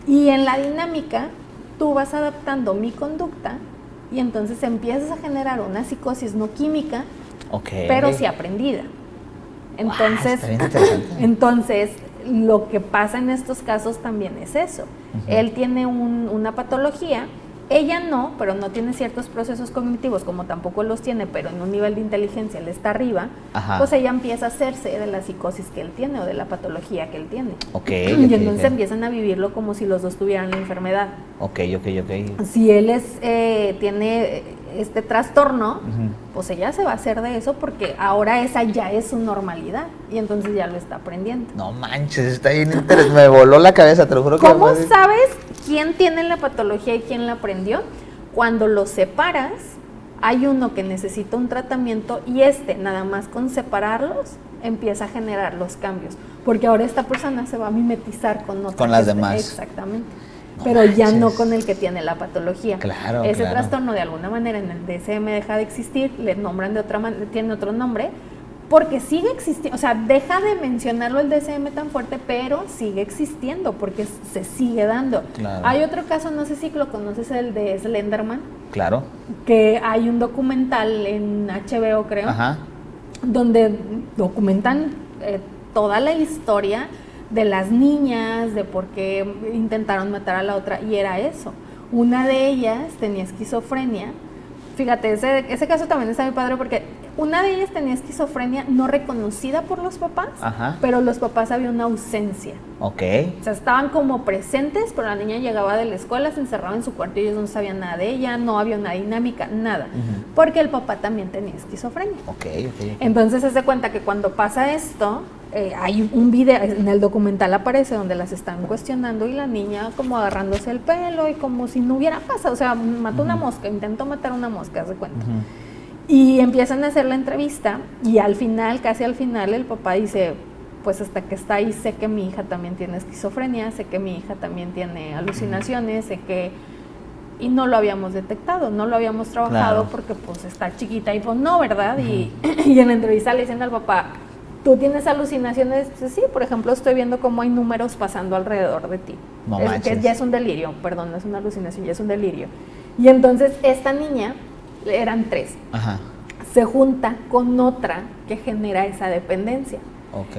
y en la dinámica tú vas adaptando mi conducta y entonces empiezas a generar una psicosis no química, pero sí aprendida. Entonces, lo que pasa en estos casos también es eso. Él tiene una patología, ella no, pero no tiene ciertos procesos cognitivos, como tampoco los tiene, pero en un nivel de inteligencia él está arriba, pues ella empieza a hacerse de la psicosis que él tiene o de la patología que él tiene. Y entonces empiezan a vivirlo como si los dos tuvieran la enfermedad. Si él tiene este trastorno, pues ella se va a hacer de eso porque ahora esa ya es su normalidad y entonces ya lo está aprendiendo. No manches, está bien interesante, me voló la cabeza, te lo juro que... ¿Cómo sabes quién tiene la patología y quién la aprendió? Cuando los separas, hay uno que necesita un tratamiento y nada más con separarlos, empieza a generar los cambios, porque ahora esta persona se va a mimetizar con otra. Con las demás. Exactamente. Pero ya no con el que tiene la patología. Claro, Ese trastorno de alguna manera en el DSM deja de existir, le nombran de otra manera, tiene otro nombre, porque sigue existiendo, o sea, deja de mencionarlo el DSM tan fuerte, pero sigue existiendo, porque se sigue dando. Hay otro caso, no sé si lo conoces, el de Slenderman. Claro. Que hay un documental en HBO, creo, donde documentan toda la historia de las niñas, de por qué intentaron matar a la otra, y era eso. Una de ellas tenía esquizofrenia. Fíjate, ese caso también está muy padre porque una de ellas tenía esquizofrenia no reconocida por los papás, pero los papás había una ausencia. O sea, estaban como presentes, pero la niña llegaba de la escuela, se encerraba en su cuarto y ellos no sabían nada de ella, no había una dinámica, nada, porque el papá también tenía esquizofrenia. Entonces se da cuenta que cuando pasa esto, hay un video, en el documental aparece donde las están cuestionando y la niña como agarrándose el pelo y como si no hubiera pasado, o sea, mató una mosca, intentó matar una mosca, se cuenta. Y empiezan a hacer la entrevista y al final, casi al final, el papá dice, pues hasta que está ahí sé que mi hija también tiene esquizofrenia, sé que mi hija también tiene alucinaciones, sé que... Y no lo habíamos detectado, no lo habíamos trabajado porque pues está chiquita y pues no, ¿verdad? Y en la entrevista le dicen al papá, ¿tú tienes alucinaciones? Sí, por ejemplo, estoy viendo cómo hay números pasando alrededor de ti. Que ya es un delirio, perdón, no es una alucinación, ya es un delirio. Y entonces esta niña, eran 3, se junta con otra que genera esa dependencia.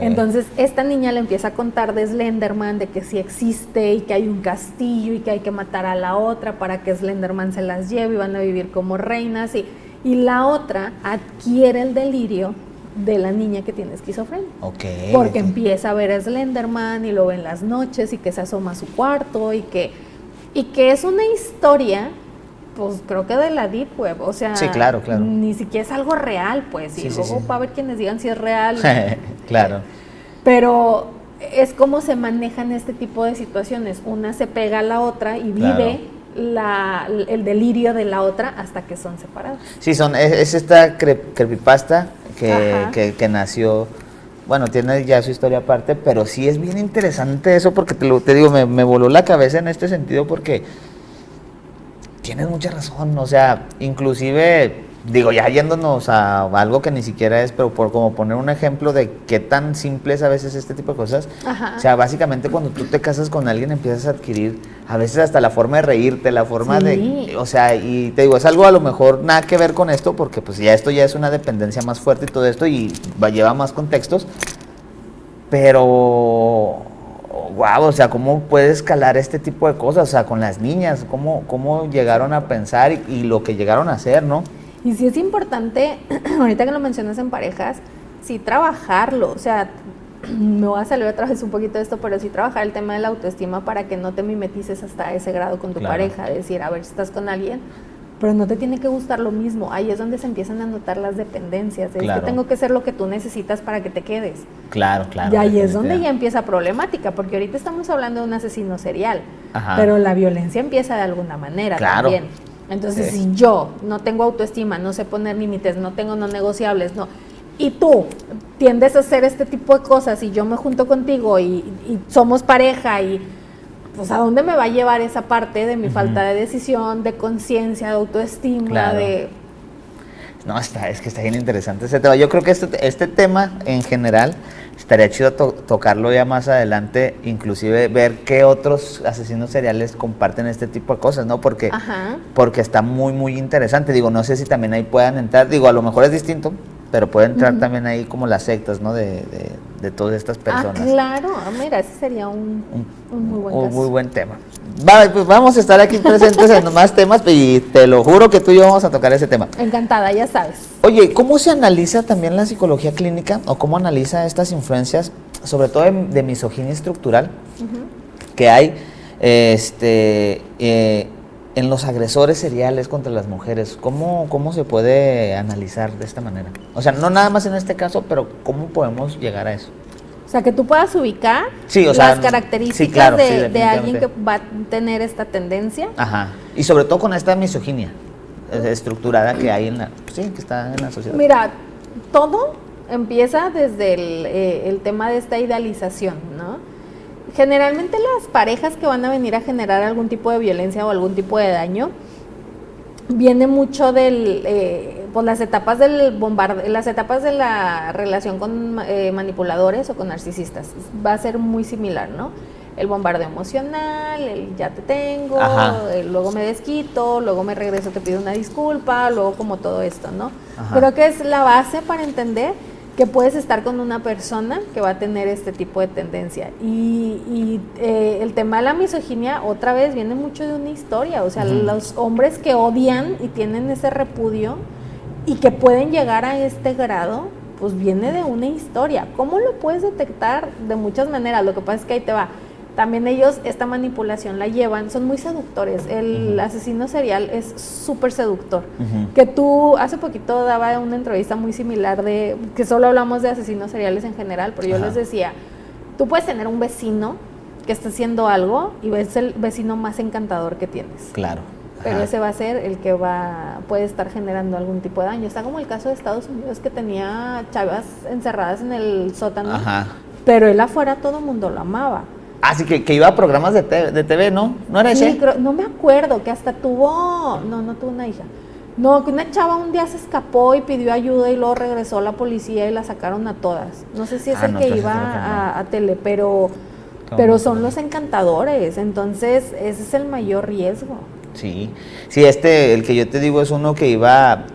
Entonces esta niña le empieza a contar de Slenderman, de que sí existe y que hay un castillo y que hay que matar a la otra para que Slenderman se las lleve y van a vivir como reinas. Y la otra adquiere el delirio de la niña que tiene esquizofrenia. Porque empieza a ver a Slenderman y lo ve en las noches y que se asoma a su cuarto y que es una historia, pues creo que de la Deep Web, o sea, claro. Ni siquiera es algo real, pues, y luego va a haber quienes digan si es real. Claro. Pero es como se manejan este tipo de situaciones. Una se pega a la otra y vive el delirio de la otra hasta que son separados. Sí, es esta creepypasta que nació, bueno, tiene ya su historia aparte, pero sí es bien interesante eso porque te digo, me voló la cabeza en este sentido porque tienes mucha razón, o sea, inclusive, digo, ya yéndonos a algo que ni siquiera es, pero por como poner un ejemplo de qué tan simple es a veces este tipo de cosas. O sea, básicamente cuando tú te casas con alguien empiezas a adquirir a veces hasta la forma de reírte, la forma de, o sea, y te digo, es algo a lo mejor nada que ver con esto, porque pues ya esto ya es una dependencia más fuerte y todo esto y lleva más contextos, pero... Wow, o sea, ¿cómo puede escalar este tipo de cosas? O sea, con las niñas, ¿cómo llegaron a pensar y lo que llegaron a hacer, ¿no? Y sí es importante, ahorita que lo mencionas en parejas, sí trabajarlo, o sea, me voy a salir otra vez un poquito de esto, pero sí trabajar el tema de la autoestima para que no te mimetices hasta ese grado con tu pareja, decir, a ver, si estás con alguien, pero no te tiene que gustar lo mismo, ahí es donde se empiezan a notar las dependencias, es que tengo que ser lo que tú necesitas para que te quedes. Claro. Y ahí es donde ya empieza problemática, porque ahorita estamos hablando de un asesino serial, pero la violencia empieza de alguna manera también. Entonces, si yo no tengo autoestima, no sé poner límites, no tengo no negociables, y tú tiendes a hacer este tipo de cosas y yo me junto contigo y somos pareja y pues ¿a dónde me va a llevar esa parte de mi falta de decisión, de conciencia, de autoestima, No, es que está bien interesante ese tema. Yo creo que este tema en general estaría chido tocarlo ya más adelante, inclusive ver qué otros asesinos seriales comparten este tipo de cosas, ¿no? Porque está muy, muy interesante. Digo, no sé si también ahí puedan entrar, digo, a lo mejor es distinto, pero puede entrar también ahí como las sectas, ¿no? De todas estas personas. Claro, mira, ese sería un muy buen caso. Muy buen tema. Pues vamos a estar aquí presentes en más temas y te lo juro que tú y yo vamos a tocar ese tema. Encantada, ya sabes. Oye, ¿cómo se analiza también la psicología clínica o cómo analiza estas influencias, sobre todo de misoginia estructural, que hay en los agresores seriales contra las mujeres? ¿Cómo se puede analizar de esta manera? O sea, no nada más en este caso, pero ¿cómo podemos llegar a eso? O sea, que tú puedas ubicar las características de alguien que va a tener esta tendencia. Y sobre todo con esta misoginia estructurada que hay que está en la sociedad. Mira, todo empieza desde el tema de esta idealización, ¿no? Generalmente las parejas que van a venir a generar algún tipo de violencia o algún tipo de daño viene mucho pues las etapas del las etapas de la relación con manipuladores o con narcisistas. Va a ser muy similar, ¿no? El bombardeo emocional, el ya te tengo, luego me desquito, luego me regreso, te pido una disculpa, luego como todo esto, ¿no? Creo que es la base para entender que puedes estar con una persona que va a tener este tipo de tendencia. Y el tema de la misoginia, otra vez, viene mucho de una historia. O sea, los hombres que odian y tienen ese repudio y que pueden llegar a este grado, pues viene de una historia. ¿Cómo lo puedes detectar? De muchas maneras. Lo que pasa es que ahí te va. También ellos esta manipulación la llevan, son muy seductores. El asesino serial es súper seductor. Que tú hace poquito daba una entrevista muy similar que solo hablamos de asesinos seriales en general, pero yo les decía, tú puedes tener un vecino que está haciendo algo y es el vecino más encantador que tienes. Claro. Pero ese va a ser el que puede estar generando algún tipo de daño. Está como el caso de Estados Unidos, que tenía chavas encerradas en el sótano, pero él afuera todo el mundo lo amaba. Así que iba a programas de TV, ¿no? ¿No era ese? Sí, no me acuerdo, que hasta tuvo una hija. No, que una chava un día se escapó y pidió ayuda y luego regresó la policía y la sacaron a todas. No sé si es el que iba a tele, pero son los encantadores, entonces ese es el mayor riesgo. Sí, el que yo te digo es uno que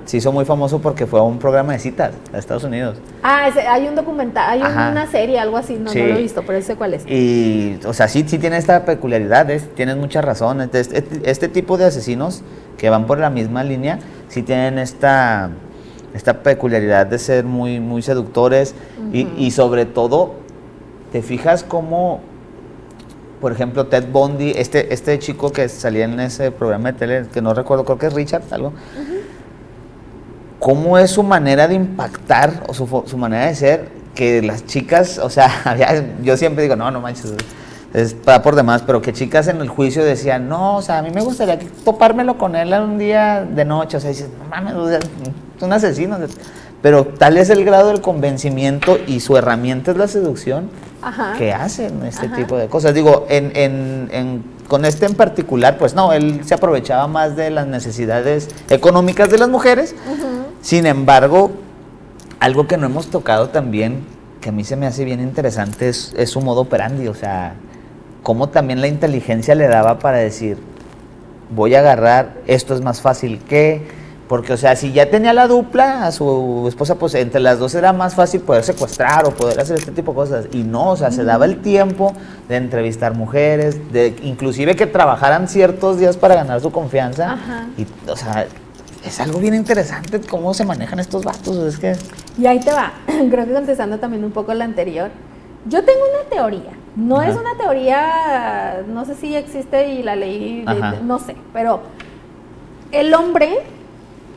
se hizo muy famoso porque fue a un programa de citas a Estados Unidos. Hay un documental, hay una serie, algo así, no lo he visto, pero sé cuál es. Y, o sea, sí tiene esta peculiaridad, tienes mucha razón. Este tipo de asesinos que van por la misma línea, sí tienen esta peculiaridad de ser muy, muy seductores y sobre todo, te fijas cómo, por ejemplo, Ted Bundy, este chico que salía en ese programa de tele, que no recuerdo, creo que es Richard, algo. ¿Cómo es su manera de impactar o su manera de ser? Que las chicas, o sea, yo siempre digo, no manches, es para por demás, pero que chicas en el juicio decían, no, o sea, a mí me gustaría topármelo con él un día de noche, o sea, dices, no mames, o sea, es un asesino. Pero tal es el grado del convencimiento y su herramienta es la seducción que hacen este tipo de cosas. Digo, con este en particular, pues no, él se aprovechaba más de las necesidades económicas de las mujeres. Sin embargo, algo que no hemos tocado también, que a mí se me hace bien interesante, es su modo operandi. O sea, cómo también la inteligencia le daba para decir, voy a agarrar, esto es más fácil que... Porque, o sea, si ya tenía la dupla a su esposa, pues entre las dos era más fácil poder secuestrar o poder hacer este tipo de cosas. Y no, o sea, se daba el tiempo de entrevistar mujeres, de inclusive que trabajaran ciertos días para ganar su confianza. Y, o sea, es algo bien interesante cómo se manejan estos vatos, es que... Y ahí te va, creo que contestando también un poco la anterior, yo tengo una teoría, no Ajá. es una teoría, no sé si existe y la leí, no sé, pero el hombre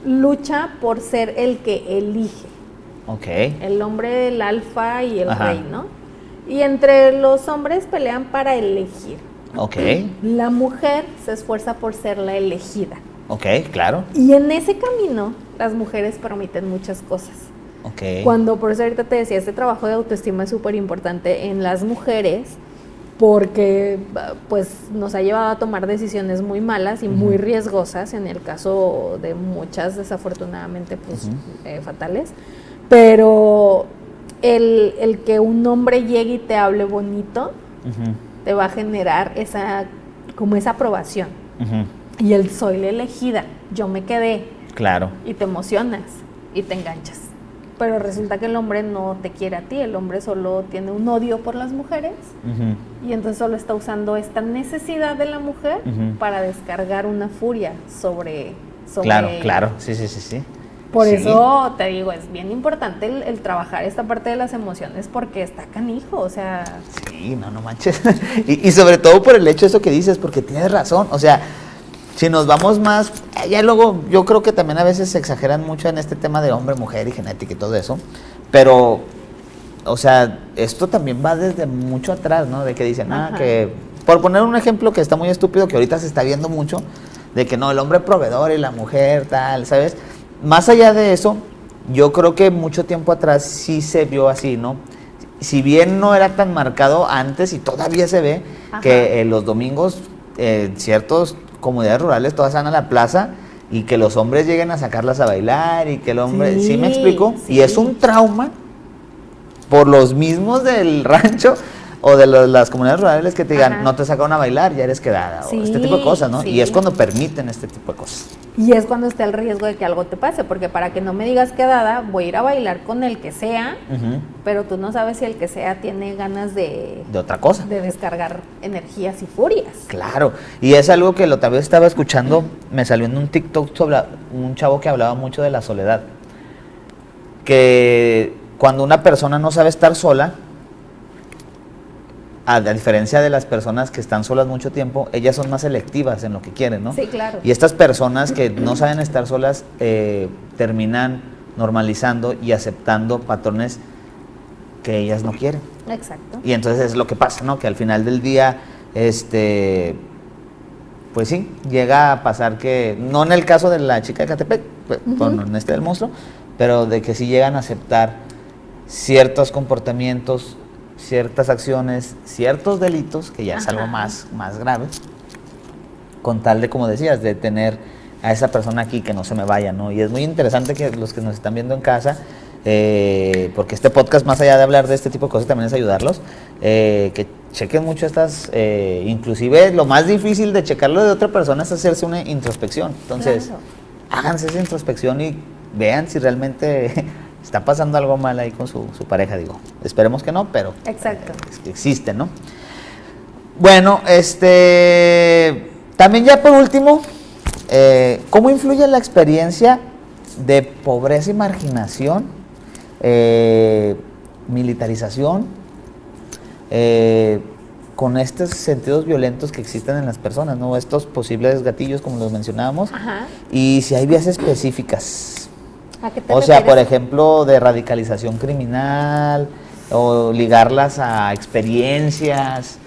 lucha por ser el que elige. Ok. El hombre, el alfa y el Ajá. rey, ¿no? Y entre los hombres pelean para elegir. Ok. La mujer se esfuerza por ser la elegida. Ok, claro. Y en ese camino, las mujeres permiten muchas cosas. Ok. Cuando, por eso ahorita te decía, este trabajo de autoestima es súper importante en las mujeres, porque pues nos ha llevado a tomar decisiones muy malas y muy riesgosas, en el caso de muchas desafortunadamente pues fatales, pero el que un hombre llegue y te hable bonito te va a generar esa aprobación. Y el soy la elegida, yo me quedé. Claro. Y te emocionas y te enganchas. Pero resulta que el hombre no te quiere a ti, el hombre solo tiene un odio por las mujeres y entonces solo está usando esta necesidad de la mujer para descargar una furia sobre Claro, sí. Por eso te digo, es bien importante el trabajar esta parte de las emociones porque está canijo, o sea... Sí, no manches. y sobre todo por el hecho de eso que dices, porque tienes razón, o sea... Si nos vamos más, ya luego yo creo que también a veces se exageran mucho en este tema de hombre, mujer y genética y todo eso, pero, o sea, esto también va desde mucho atrás, ¿no? De que dicen, que, por poner un ejemplo que está muy estúpido, que ahorita se está viendo mucho, de que no, el hombre proveedor y la mujer tal, ¿sabes? Más allá de eso, yo creo que mucho tiempo atrás sí se vio así, ¿no? Si bien no era tan marcado antes y todavía se ve que los domingos ciertos comunidades rurales todas van a la plaza y que los hombres lleguen a sacarlas a bailar y que el hombre, ¿sí me explico? Sí. Y es un trauma por los mismos del rancho o de las comunidades rurales que te digan, no te sacaron a bailar, ya eres quedada, o este tipo de cosas, ¿no? Y es cuando permiten este tipo de cosas. Y es cuando está el riesgo de que algo te pase, porque para que no me digas quedada, voy a ir a bailar con el que sea, pero tú no sabes si el que sea tiene ganas de otra cosa. De descargar energías y furias. Claro, y es algo que otra vez estaba escuchando, me salió en un TikTok sobre un chavo que hablaba mucho de la soledad. Que cuando una persona no sabe estar sola, a diferencia de las personas que están solas mucho tiempo, ellas son más selectivas en lo que quieren, ¿no? Sí, claro. Y estas personas que no saben estar solas terminan normalizando y aceptando patrones que ellas no quieren. Exacto. Y entonces es lo que pasa, ¿no? Que al final del día, pues sí, llega a pasar que, no en el caso de la chica de Catepec, con del monstruo, pero de que sí llegan a aceptar ciertos comportamientos, ciertas acciones, ciertos delitos, que ya es algo más grave, con tal de, como decías, de tener a esa persona aquí que no se me vaya, ¿no? Y es muy interesante que los que nos están viendo en casa, porque este podcast, más allá de hablar de este tipo de cosas, también es ayudarlos, que chequen mucho estas, inclusive lo más difícil de checarlo de otra persona es hacerse una introspección. Entonces, háganse esa introspección y vean si realmente está pasando algo mal ahí con su pareja, digo. Esperemos que no, pero existe, ¿no? Bueno, también ya por último, ¿cómo influye la experiencia de pobreza y marginación, militarización, con estos sentidos violentos que existen en las personas, ¿no? Estos posibles gatillos, como los mencionábamos, y si hay vías específicas. ¿A qué te o sea, refieres? por ejemplo, de radicalización criminal o ligarlas a experiencias.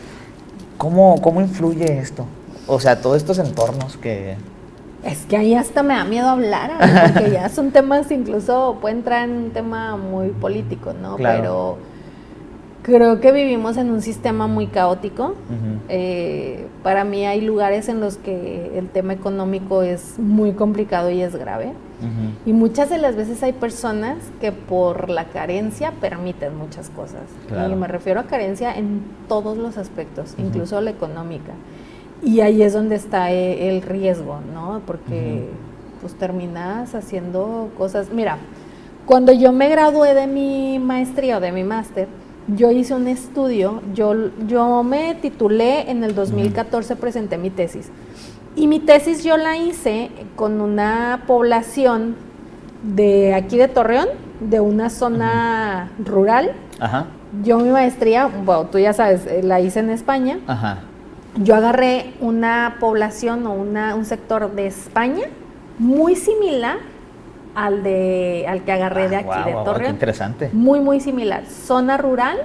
¿Cómo influye esto? O sea, todos estos entornos que... Es que ahí hasta me da miedo hablar, porque ya son temas, incluso puede entrar en un tema muy político, ¿no? Claro. Pero creo que vivimos en un sistema muy caótico. Para mí hay lugares en los que el tema económico es muy complicado y es grave. Y muchas de las veces hay personas que por la carencia permiten muchas cosas. Claro. Y me refiero a carencia en todos los aspectos, incluso la económica. Y ahí es donde está el riesgo, ¿no? Porque pues terminas haciendo cosas. Mira, cuando yo me gradué de mi maestría o de mi máster, yo hice un estudio, yo me titulé en el 2014, presenté mi tesis. Y mi tesis yo la hice con una población de aquí de Torreón, de una zona rural. Ajá. Yo mi maestría, bueno, tú ya sabes, la hice en España. Ajá. Yo agarré una población o un sector de España muy similar al que agarré de aquí de Torreón. Qué interesante. Muy, muy similar. Zona rural,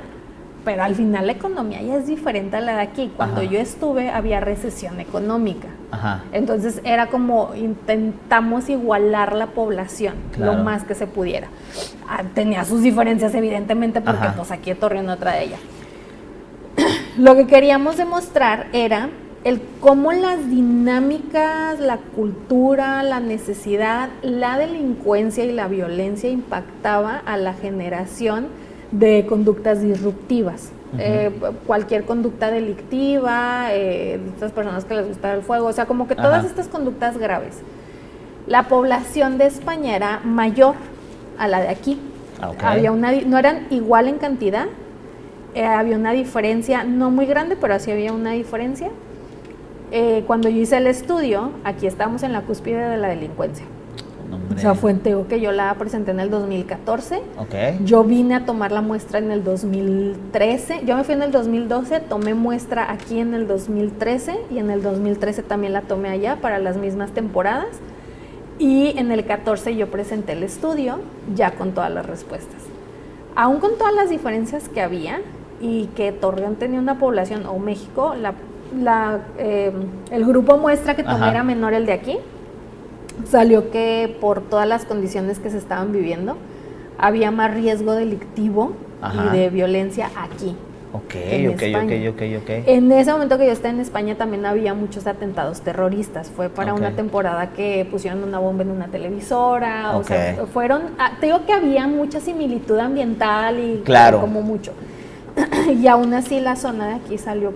pero al final la economía ya es diferente a la de aquí. Cuando yo estuve había recesión económica. Ajá. Entonces era como intentamos igualar la población lo más que se pudiera. Tenía sus diferencias evidentemente porque pues aquí de Torreón otra de ellas. Lo que queríamos demostrar era el cómo las dinámicas, la cultura, la necesidad, la delincuencia y la violencia impactaba a la generación de conductas disruptivas. Cualquier conducta delictiva, estas personas que les gusta el fuego, o sea, como que todas estas conductas graves. La población de España era mayor a la de aquí. Había no eran igual en cantidad, había una diferencia no muy grande, pero así había una diferencia. Cuando yo hice el estudio, aquí estábamos en la cúspide de la delincuencia. O sea, fue en Teo que yo la presenté en el 2014. Yo vine a tomar la muestra en el 2013. Yo me fui en el 2012, tomé muestra aquí en el 2013 y en el 2013 también la tomé allá para las mismas temporadas. Y en el 14 yo presenté el estudio ya con todas las respuestas. Aún con todas las diferencias que había y que Torreón tenía una población, o México, el grupo muestra que tomé era menor el de aquí. Salió que por todas las condiciones que se estaban viviendo, había más riesgo delictivo y de violencia aquí. En ese momento que yo estaba en España también había muchos atentados terroristas. Fue para una temporada que pusieron una bomba en una televisora. O sea, te digo que había mucha similitud ambiental y como mucho. Y aún así la zona de aquí salió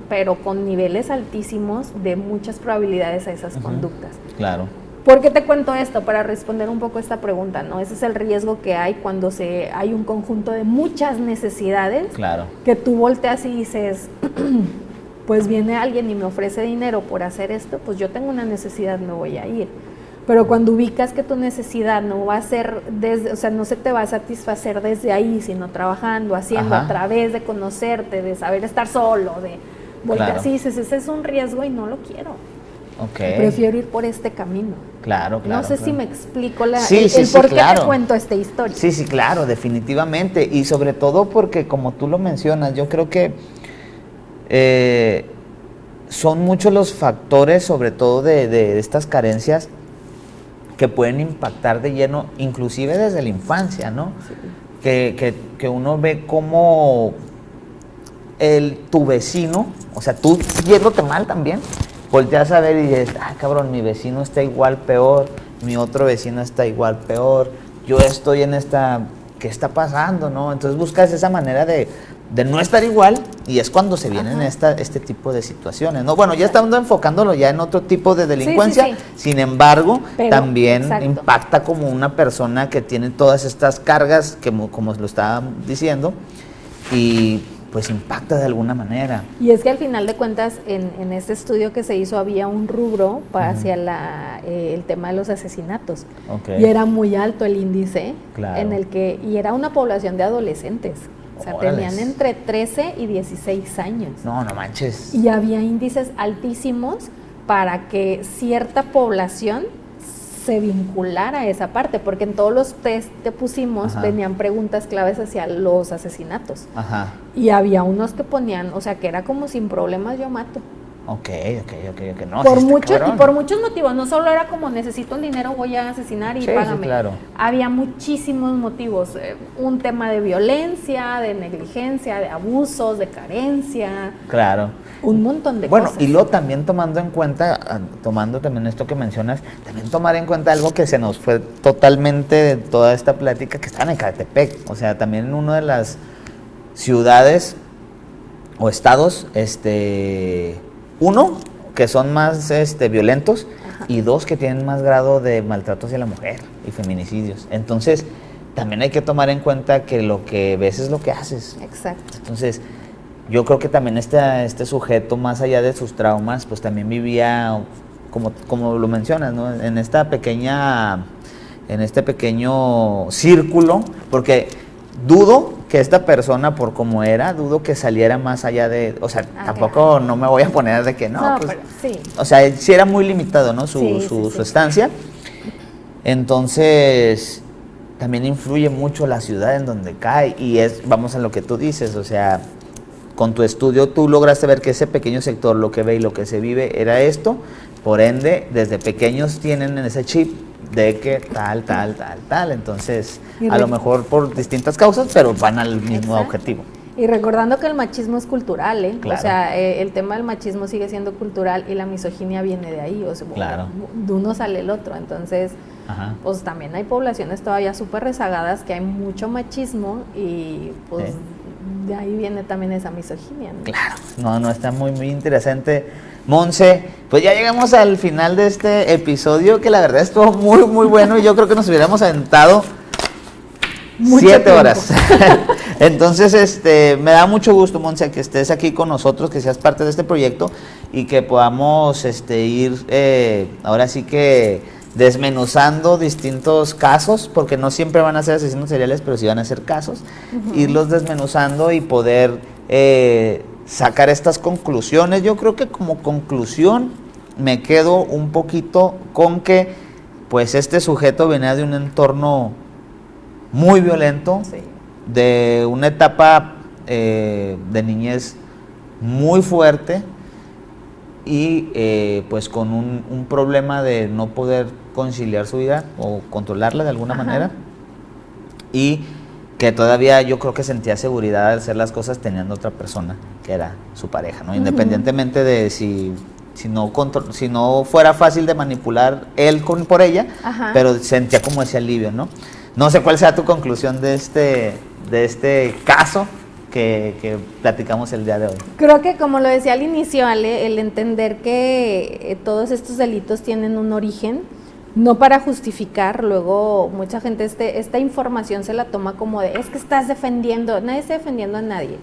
pero con niveles altísimos de muchas probabilidades a esas conductas. Claro. ¿Por qué te cuento esto? Para responder un poco esta pregunta, ¿no? Ese es el riesgo que hay cuando hay un conjunto de muchas necesidades. Claro. Que tú volteas y dices, pues viene alguien y me ofrece dinero por hacer esto, pues yo tengo una necesidad, me voy a ir. Pero cuando ubicas que tu necesidad no va a ser no se te va a satisfacer desde ahí, sino trabajando, haciendo, a través de conocerte, de saber estar solo, de volteas y dices, ese es un riesgo y no lo quiero. Prefiero ir por este camino. Claro. No sé si me explico el por qué te cuento esta historia. Sí, claro, definitivamente. Y sobre todo porque, como tú lo mencionas, yo creo que son muchos los factores, sobre todo de estas carencias, que pueden impactar de lleno, inclusive desde la infancia, ¿no? Sí. Que uno ve como tu vecino, o sea, tú yéndote mal también, volteas a ver y dices, cabrón, mi vecino está igual, peor, mi otro vecino está igual, peor, yo estoy en ¿qué está pasando, no? Entonces buscas esa manera de no estar igual y es cuando se vienen este tipo de situaciones, ¿no? Bueno, ya estamos enfocándolo ya en otro tipo de delincuencia, sin embargo, también impacta como una persona que tiene todas estas cargas, como lo estaba diciendo, y pues impacta de alguna manera. Y es que al final de cuentas, en este estudio que se hizo había un rubro hacia el tema de los asesinatos. Y era muy alto el índice, y era una población de adolescentes. O sea, tenían entre 13 y 16 años. No manches. Y había índices altísimos para que cierta población se vinculara a esa parte, porque en todos los test que pusimos venían preguntas claves hacia los asesinatos. Y había unos que ponían, o sea, que era como sin problemas yo mato. Ok, no. Por muchos motivos, no solo era como necesito un dinero, voy a asesinar y págame. Sí, claro. Había muchísimos motivos, un tema de violencia, de negligencia, de abusos, de carencia. Claro. Un montón de cosas. Bueno, y luego también tomando también esto que mencionas, también tomar en cuenta algo que se nos fue totalmente de toda esta plática, que está en Ecatepec, o sea, también en una de las ciudades o estados, uno, que son más violentos, y dos, que tienen más grado de maltrato hacia la mujer y feminicidios. Entonces, también hay que tomar en cuenta que lo que ves es lo que haces. Exacto. Entonces, yo creo que también este sujeto, más allá de sus traumas, pues también vivía, como lo mencionas, ¿no? En este pequeño círculo, porque dudo que esta persona, por como era, dudo que saliera más allá de, o sea, tampoco no me voy a poner de que no, pues, pero sí. O sea, sí era muy limitado, ¿no? Su estancia. Entonces, también influye mucho la ciudad en donde cae, y vamos a lo que tú dices, o sea, con tu estudio tú lograste ver que ese pequeño sector, lo que ve y lo que se vive era esto, por ende, desde pequeños tienen en ese chip de que tal, entonces, a lo mejor por distintas causas, pero van al mismo objetivo. Y recordando que el machismo es cultural, ¿eh? Claro. O sea, el tema del machismo sigue siendo cultural y la misoginia viene de ahí, o sea, claro. De uno sale el otro, entonces, ajá, pues también hay poblaciones todavía súper rezagadas que hay mucho machismo y pues de ahí viene también esa misoginia, ¿no? Claro, no, está muy, muy interesante. Monse, pues ya llegamos al final de este episodio, que la verdad estuvo muy, muy bueno, y yo creo que nos hubiéramos aventado 7 horas. Entonces, me da mucho gusto, Monse, que estés aquí con nosotros, que seas parte de este proyecto y que podamos ir, ahora sí que desmenuzando distintos casos, porque no siempre van a ser asesinos seriales, pero sí van a ser casos, irlos desmenuzando y poder sacar estas conclusiones. Yo creo que como conclusión me quedo un poquito con que pues este sujeto venía de un entorno muy violento, Sí. de una etapa de niñez muy fuerte y pues con un problema de no poder conciliar su vida o controlarla de alguna manera, y que todavía yo creo que sentía seguridad al hacer las cosas teniendo otra persona que era su pareja, ¿no? Independientemente de si no fuera fácil de manipular él por ella, pero sentía como ese alivio, ¿no? No sé cuál sea tu conclusión de este caso que platicamos el día de hoy. Creo que, como lo decía al inicio, Ale, el entender que todos estos delitos tienen un origen, no para justificar. Luego mucha gente esta información se la toma como de, es que estás defendiendo. Nadie está defendiendo a nadie.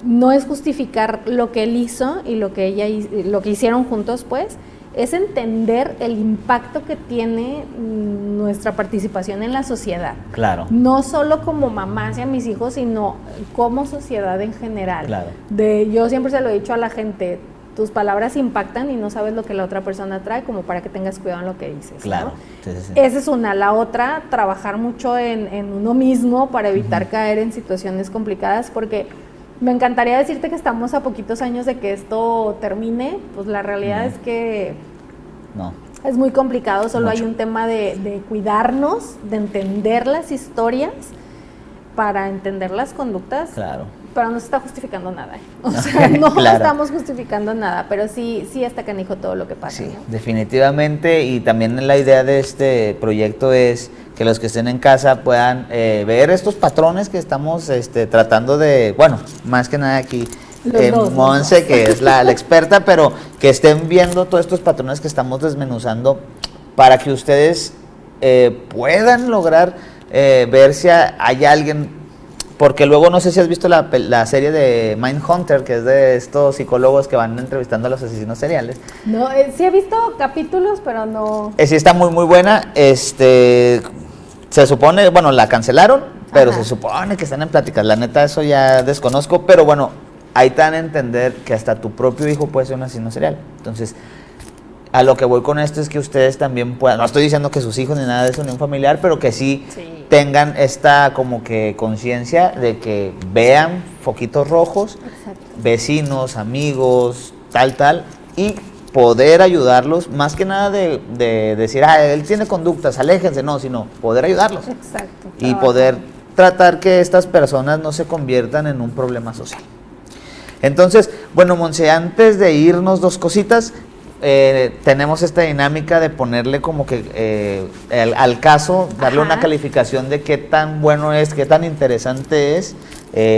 No es justificar lo que él hizo y lo que hicieron juntos, pues, es entender el impacto que tiene nuestra participación en la sociedad. Claro. No solo como mamá hacia mis hijos, sino como sociedad en general. Claro. Yo siempre se lo he dicho a la gente, tus palabras impactan y no sabes lo que la otra persona trae, como para que tengas cuidado en lo que dices. Claro. ¿no? Sí. Esa es una. La otra, trabajar mucho en uno mismo para evitar caer en situaciones complicadas, porque me encantaría decirte que estamos a poquitos años de que esto termine, pues la realidad es que es muy complicado. Solo hay un tema de cuidarnos, de entender las historias para entender las conductas. Claro. Pero no se está justificando nada, o sea, no estamos justificando nada, pero sí está canijo todo lo que pasa. Sí, ¿no? definitivamente, y también la idea de este proyecto es que los que estén en casa puedan ver estos patrones que estamos tratando de, bueno, más que nada aquí, Monse, que es la experta, pero que estén viendo todos estos patrones que estamos desmenuzando para que ustedes puedan lograr ver si hay alguien. Porque luego, no sé si has visto la serie de Mindhunter, que es de estos psicólogos que van entrevistando a los asesinos seriales. No, sí he visto capítulos, pero no. Sí está muy, muy buena. Se supone, bueno, la cancelaron, pero se supone que están en pláticas. La neta, eso ya desconozco, pero bueno, ahí te dan a entender que hasta tu propio hijo puede ser un asesino serial. Entonces, a lo que voy con esto es que ustedes también puedan, no estoy diciendo que sus hijos ni nada de eso, ni un familiar, pero que sí tengan esta como que conciencia de que vean foquitos rojos, vecinos, amigos, tal, y poder ayudarlos, más que nada de decir, él tiene conductas, aléjense, no, sino poder ayudarlos. Exacto. Y poder tratar que estas personas no se conviertan en un problema social. Entonces, bueno, Monse, antes de irnos, 2 cositas. Tenemos esta dinámica de ponerle como que al caso, darle una calificación de qué tan bueno es, qué tan interesante es.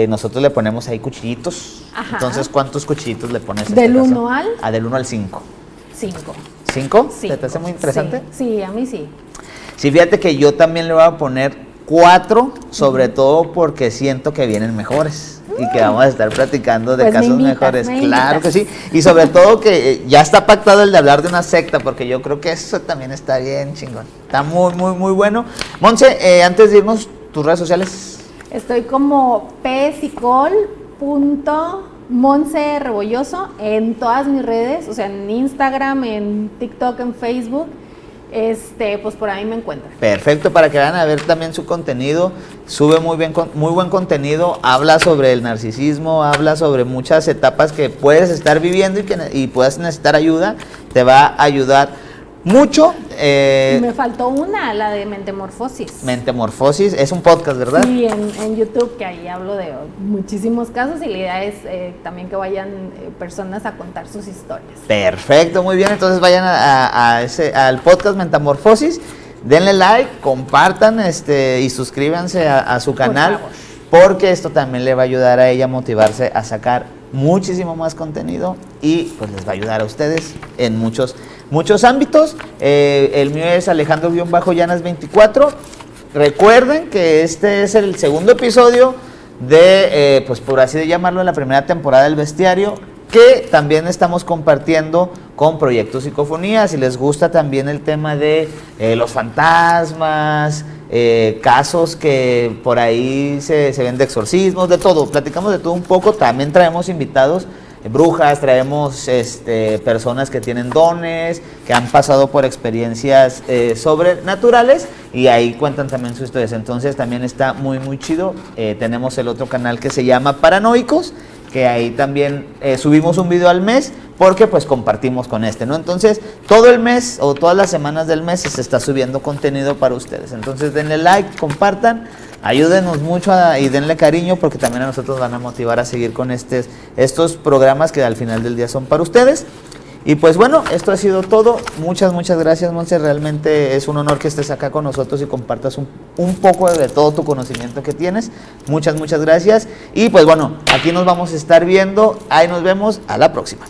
Nosotros le ponemos ahí cuchillitos. Entonces, ¿cuántos cuchillitos le pones? ¿Del 1 al? Del 1 al 5. 5. ¿5? ¿Te parece muy interesante? Sí, a mí sí. Sí, fíjate que yo también le voy a poner 4, sobre todo porque siento que vienen mejores. y que vamos a estar platicando de Pues casos mejores. Claro que sí. Y sobre todo que ya está pactado el de hablar de una secta, porque yo creo que eso también está bien chingón. Está muy, muy, muy bueno. Monse, antes de irnos, tus redes sociales. Estoy como psicol.Monse Rebolloso en todas mis redes, o sea, en Instagram, en TikTok, en Facebook. Pues por ahí me encuentran. Perfecto, para que vayan a ver también su contenido. Sube muy buen contenido, habla sobre el narcisismo, habla sobre muchas etapas que puedes estar viviendo y puedes necesitar ayuda. Te va a ayudar mucho. Me faltó una, la de Mentemorfosis. Mentemorfosis, es un podcast, ¿verdad? Sí, en YouTube, que ahí hablo de muchísimos casos y la idea es también que vayan personas a contar sus historias. Perfecto, muy bien, entonces vayan al podcast Mentamorfosis, denle like, compartan y suscríbanse a su canal, porque esto también le va a ayudar a ella a motivarse a sacar muchísimo más contenido y pues les va a ayudar a ustedes en muchos ámbitos. El mío es Alejandro-Llanas24. Recuerden que este es el segundo episodio de, pues por así de llamarlo, la primera temporada del Bestiario, que también estamos compartiendo con Proyecto Psicofonía. Si les gusta también el tema de los fantasmas, casos que por ahí se ven de exorcismos, de todo, platicamos de todo un poco. También traemos invitados, brujas, traemos personas que tienen dones, que han pasado por experiencias sobrenaturales y ahí cuentan también sus historias. Entonces también está muy muy chido. Tenemos el otro canal que se llama Paranoicos, que ahí también subimos un video al mes, porque pues compartimos con ¿no? Entonces todo el mes o todas las semanas del mes se está subiendo contenido para ustedes. Entonces denle like, compartan, ayúdenos mucho y denle cariño, porque también a nosotros van a motivar a seguir con estos programas que al final del día son para ustedes. Y pues bueno, esto ha sido todo. Muchas gracias, Monse. Realmente es un honor que estés acá con nosotros y compartas un poco de todo tu conocimiento que tienes. Muchas gracias. Y pues bueno, aquí nos vamos a estar viendo. Ahí nos vemos. A la próxima.